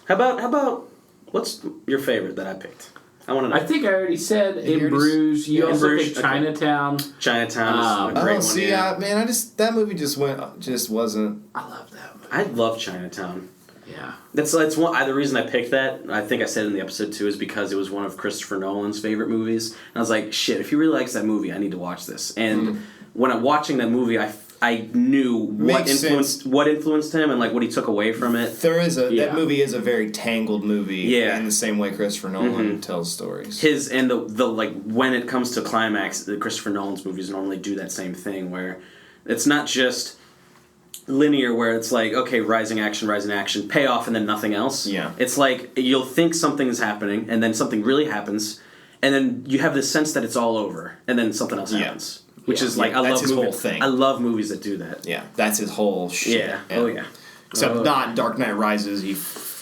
How about what's your favorite that I picked? I want to know. I think I already said You In already Bruges. You Yeah, In also Bruges, picked okay. Chinatown. Chinatown is a Oh, great one. see, Yeah. man, that movie just wasn't. I love that movie. I love Chinatown. Yeah. That's one. The reason I picked that, I think I said in the episode too, is because it was one of Christopher Nolan's favorite movies. And I was like, shit, if he really likes that movie, I need to watch this. And when I'm watching that movie, I knew what Makes influenced him and like what he took away from it. There is Yeah. that movie is a very tangled movie. Yeah. In the same way Christopher Nolan tells stories. His and the like when it comes to climax, the Christopher Nolan's movies normally do that same thing where it's not just linear where it's like, okay, rising action, payoff, and then nothing else. Yeah. It's like you'll think something is happening, and then something really happens, and then you have this sense that it's all over, and then something else happens. Which is like, I that's love his movies. whole thing. I love movies that do that. Yeah, that's his whole shit. Yeah. Oh yeah. Except not Dark Knight Rises.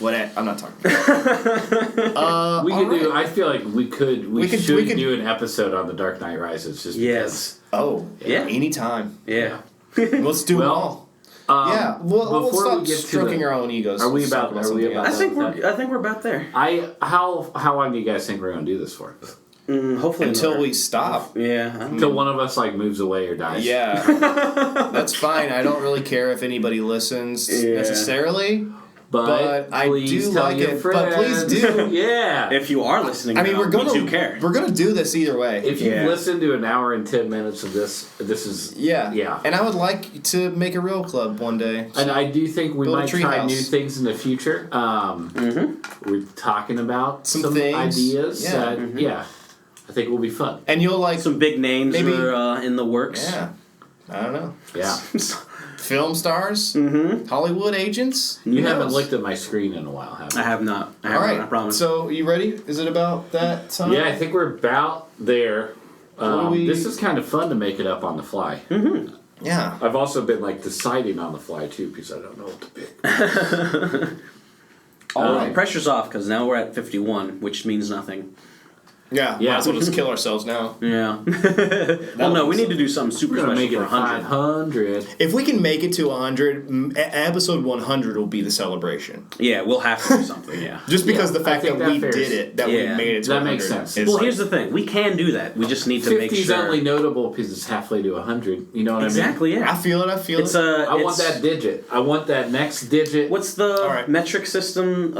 I'm not talking about. We could alright. do. I feel like we should could- do an episode on The Dark Knight Rises. Just Yes. Oh, Yeah. Anytime. Yeah. Let's do Well, it all. Yeah, we'll before stop we get to stroking the- our own egos. Are we Let's talk about something else. I that? think we're about there. How long do you guys think we're gonna do this for? Hopefully Until another- we stop. Yeah. I don't Until know. one of us like moves away or dies. Yeah, that's fine. I don't really care if anybody listens necessarily, but I please do tell like your it. But please friends. do. Yeah. If you are listening, I mean, now, we're gonna we do care. We're gonna do this either way. If you've Yeah. listened to an hour and 10 minutes of this is yeah. And I would like to make a real club one day. And I do think we Build a might tree try house. new things in the future. We're talking about Some things. ideas. Yeah. Yeah, I think it will be fun. And you'll like Some big names Maybe- are in the works. Yeah, I don't know. Yeah. Film stars, Hollywood agents. You Who haven't knows? looked at my screen in a while, have you? I have not. I All have right. not, I promise. So you ready? Is it about that time? Yeah, I think we're about there. do we- This is kind of fun to make it up on the fly. Yeah. I've also been like deciding on the fly too because I don't know what to pick. All right. Pressure's off because now we're at 51, which means nothing. Yeah. Yeah. Might as well just kill ourselves now. Yeah. Well, no, we need to do something super We're gonna special make it for 100. 100. If we can make it to 100, episode 100 will be the celebration. Yeah, we'll have to do something. Yeah. Just because Yeah, the fact I think that that we fares. did it, that Yeah. we made it to That 100. makes sense. is Well, like- here's the thing: we can do that. We just need to make 50 is sure. only notable because it's halfway to 100. You know what Exactly. I Yeah. feel it. I feel It's it. I mean? I want that digit. I want that next digit. What's the All right. metric system?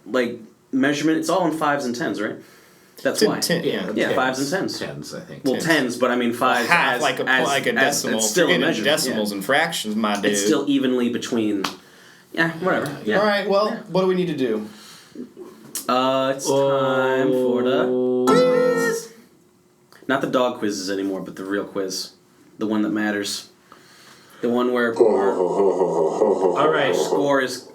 Like measurement? It's all in 5s and 10s, right? That's why. 10, yeah. Yeah, 5s and 10s. Tens, I think. Well, 10s, but I mean 5s Half as, like a as decimal. It's still You're a getting measurement. decimals and fractions, my dude. It's still evenly between. Yeah, whatever. Yeah. All right. Well, what do we need to do? It's time for the quiz. Not the dog quizzes anymore, but the real quiz, the one that matters, the one where All right.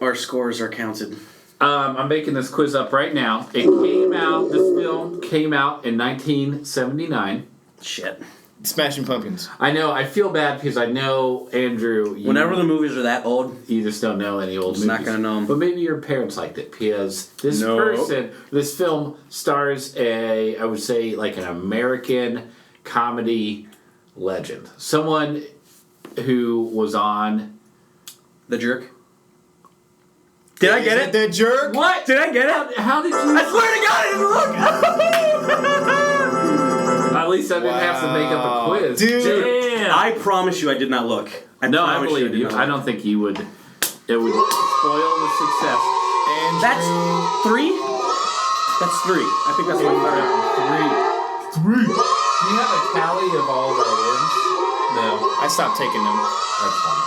our scores are counted. I'm making this quiz up right now. This film came out in 1979. Shit. Smashing Pumpkins. I know, I feel bad because I know, Andrew, Whenever the movies are that old, you just don't know any old Just movies. not gonna know 'em. But maybe your parents liked it because this No. this film stars I would say, like an American comedy legend. Someone who was on... The Jerk. Did I get it? The jerk? What? Did I get it? How did you... I swear to God, I didn't look. At least I didn't have to make up a quiz. Dude. Damn. I promise you, I did not look. I No, I promise believe did you. not I look. don't think you would... It would spoil the success. Andrew. That's 3. That's 3. I think that's my third. Three. Do you have a tally of all of our wins? No. I stopped taking them. That's fine.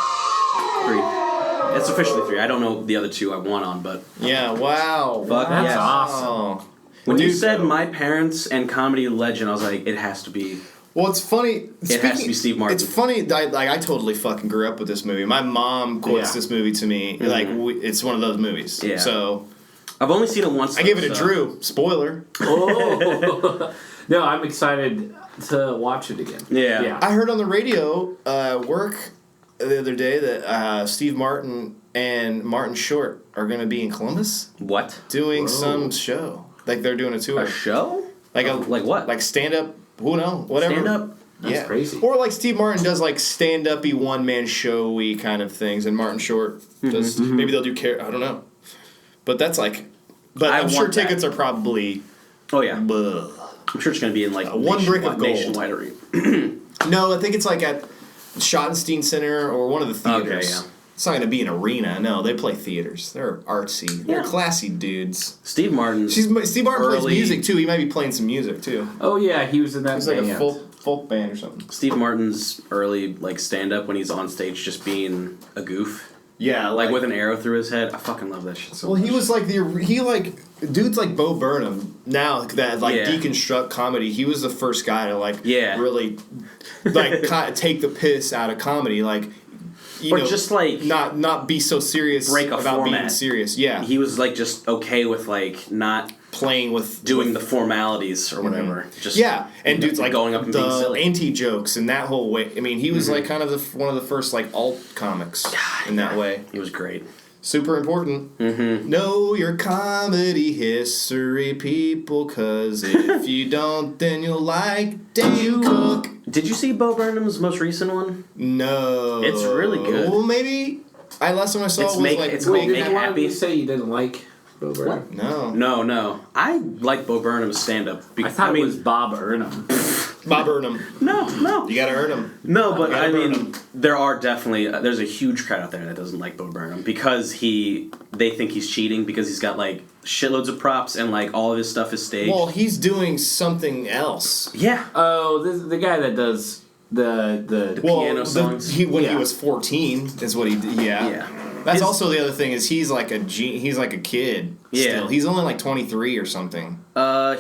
3. It's officially 3. I don't know the other 2 I won on, but Yeah. Wow. Fuck That's yes. awesome. when you Dude, said my parents and comedy legend, I was like, it has to be. Well, it's funny. It has to be Steve Martin. It's funny. I totally fucking grew up with this movie. My mom quotes Yeah. this movie to me. Like, it's one of those movies. Yeah. So I've only seen it once. I gave it though, a so- Drew. Spoiler. Oh. No, I'm excited to watch it again. Yeah. I heard on the radio work the other day that Steve Martin and Martin Short are going to be in Columbus What? doing some show. Like they're doing a tour. A show? Like what? Like stand up. Who knows? Whatever. Stand up? That's crazy. Or like Steve Martin does like stand up-y one-man showy kind of things, and Martin Short does. Maybe they'll do I don't know. But that's like. But I'm sure tickets are probably. Oh yeah. Bleh. I'm sure it's going to be in like one brick of gold. nationwide arena. No, I think it's like at Schottenstein Center or one of the theaters. Okay, yeah. It's not going to be an arena. No, they play theaters. They're artsy. They're classy dudes. Steve Martin. Steve Martin plays music too. He might be playing some music too. Oh yeah, he was in that. He's like a folk band or something. Steve Martin's early like stand up when he's on stage just being a goof. Yeah, Like with an arrow through his head. I fucking love that shit so much. He was like dudes like Bo Burnham now that deconstruct comedy. He was the first guy to really like take the piss out of comedy, like. Just like not be so serious about format. being serious. Yeah, he was like just okay with like not playing with doing the formalities or whatever. Just and dudes like going up and being silly. anti jokes and that whole way. I mean, he was like kind of one of the first like alt comics in that way. He was great. Super important. Know your comedy history, people, because if you don't, then you'll like Dane Cook. Did you see Bo Burnham's most recent one? No. It's really good. Well, maybe. Last time I saw it was it's called Make Happy. You say you didn't like Bo Burnham? No. I like Bo Burnham's stand-up. I thought it was Bob Burnham. Bob Burnham. No. You gotta earn him. No, but I mean, there are definitely there's a huge crowd out there that doesn't like Bo Burnham because they think he's cheating because he's got like shitloads of props and like all of his stuff is staged. Well, he's doing something else. Yeah. Oh, this is the guy that does the piano songs. He was 14 is what he did. Yeah. That's also the other thing is he's like a kid. Yeah. Still. He's only like 23 or something.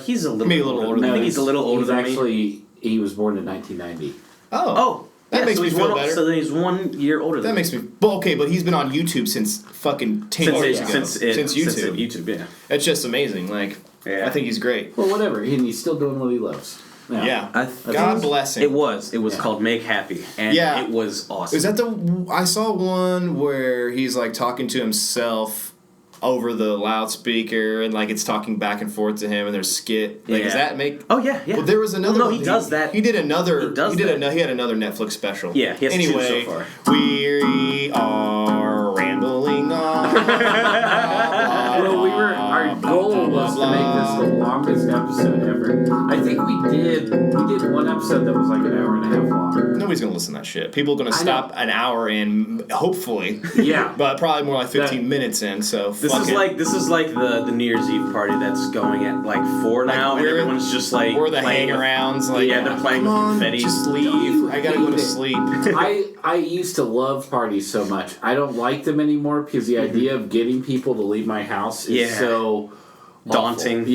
He's a little maybe a little older. I think he's a little older than me. He was born in 1990. Oh. That makes me feel better. So then he's 1 year older than me. That makes me... Well, okay, but he's been on YouTube since fucking 10 years ago. Since YouTube. Yeah. It's just amazing. Like, I think he's great. Well, whatever. And he's still doing what he loves. Yeah. God bless him. It was called Make Happy. And it was awesome. Is that I saw one where he's like talking to himself over the loudspeaker and like it's talking back and forth to him and there's skit. Like, does that make... Oh, yeah. Well, there was another... Well, no, he does that. He did another... He had another Netflix special. Yeah, he has anyway, 2 so far. We are rambling on. Well, our goal was to make this the longest episode ever. I think we did one episode that was like an hour and a half long. Nobody's gonna listen to that shit. People are gonna stop an hour in, hopefully. Yeah. But probably more like 15 minutes in, so This is like the New Year's Eve party that's going at like 4 now, and everyone's just like or the hang-arounds, like they're playing with confetti. Just leave. I gotta go to sleep. I used to love parties so much. I don't like them anymore because the idea of getting people to leave my house is so daunting. Awful.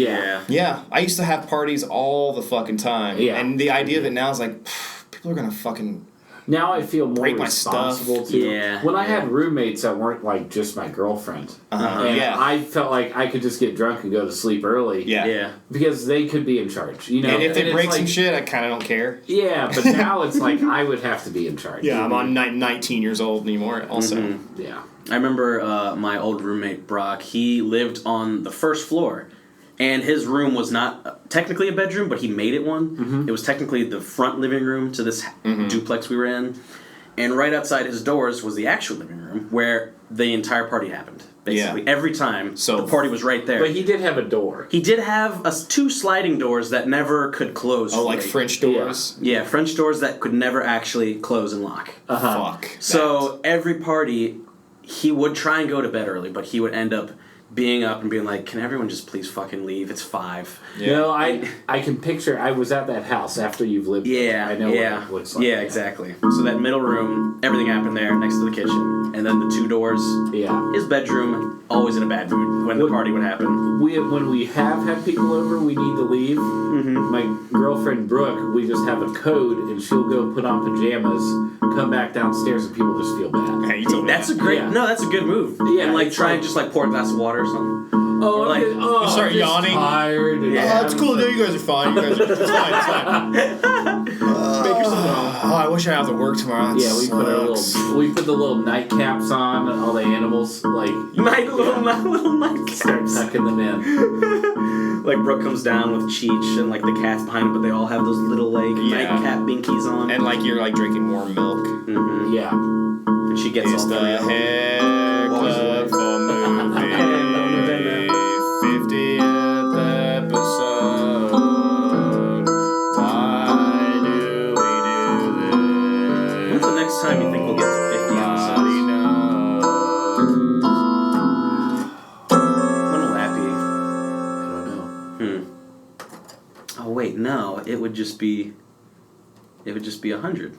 Yeah. I used to have parties all the fucking time. Yeah. And the idea of it now is like, people are gonna fucking... Now I feel more break my responsible stuff. too. Yeah. When I had roommates that weren't like just my girlfriend, and I felt like I could just get drunk and go to sleep early. Yeah. Because they could be in charge, you know. And if they break like, some shit, I kind of don't care. Yeah, but now it's like I would have to be in charge. Yeah, I'm on 19 years old anymore. Also. Yeah. I remember my old roommate Brock. He lived on the first floor. And his room was not technically a bedroom, but he made it one. It was technically the front living room to this duplex we were in. And right outside his doors was the actual living room where the entire party happened. Basically, every time the party was right there. But he did have a door. He did have 2 sliding doors that never could close. Oh, like French doors? Yeah, French doors that could never actually close and lock. Fuck. So every party, he would try and go to bed early, but he would end up being up and being like, can everyone just please fucking leave? It's 5. Yeah. You know, I can picture, I was at that house after you've lived there. I know what it looks like. Yeah, exactly. So that middle room, everything happened there next to the kitchen. And then the 2 doors. Yeah. His bedroom, always in a bad mood when the party would happen. When we have had people over, we need to leave. My girlfriend Brooke, we just have a code and she'll go put on pajamas, come back downstairs and people just feel bad. Hey, you told me that's a great, no, that's a good move. Yeah. And like try and just like pour a glass of water or something. Oh, like, you start yawning. Tired. It's cool. No, you guys are fine. It's fine. Make yourself I wish I have to work tomorrow. That Yeah, sucks. we put the little nightcaps on, and all the animals like little nightcaps. start tucking them in. Like Brooke comes down with Cheech and like the cat's behind him, but they all have those little like nightcap binkies on. And like you're like drinking warm milk. Mm-hmm. Yeah, And she gets It's all the three of them. Hairclub for movie 50th episode. Why do we do this? When's the next time you think we'll get to 50 episodes? Nobody knows. When will that be? I don't know. Oh wait, no. It would just be 100.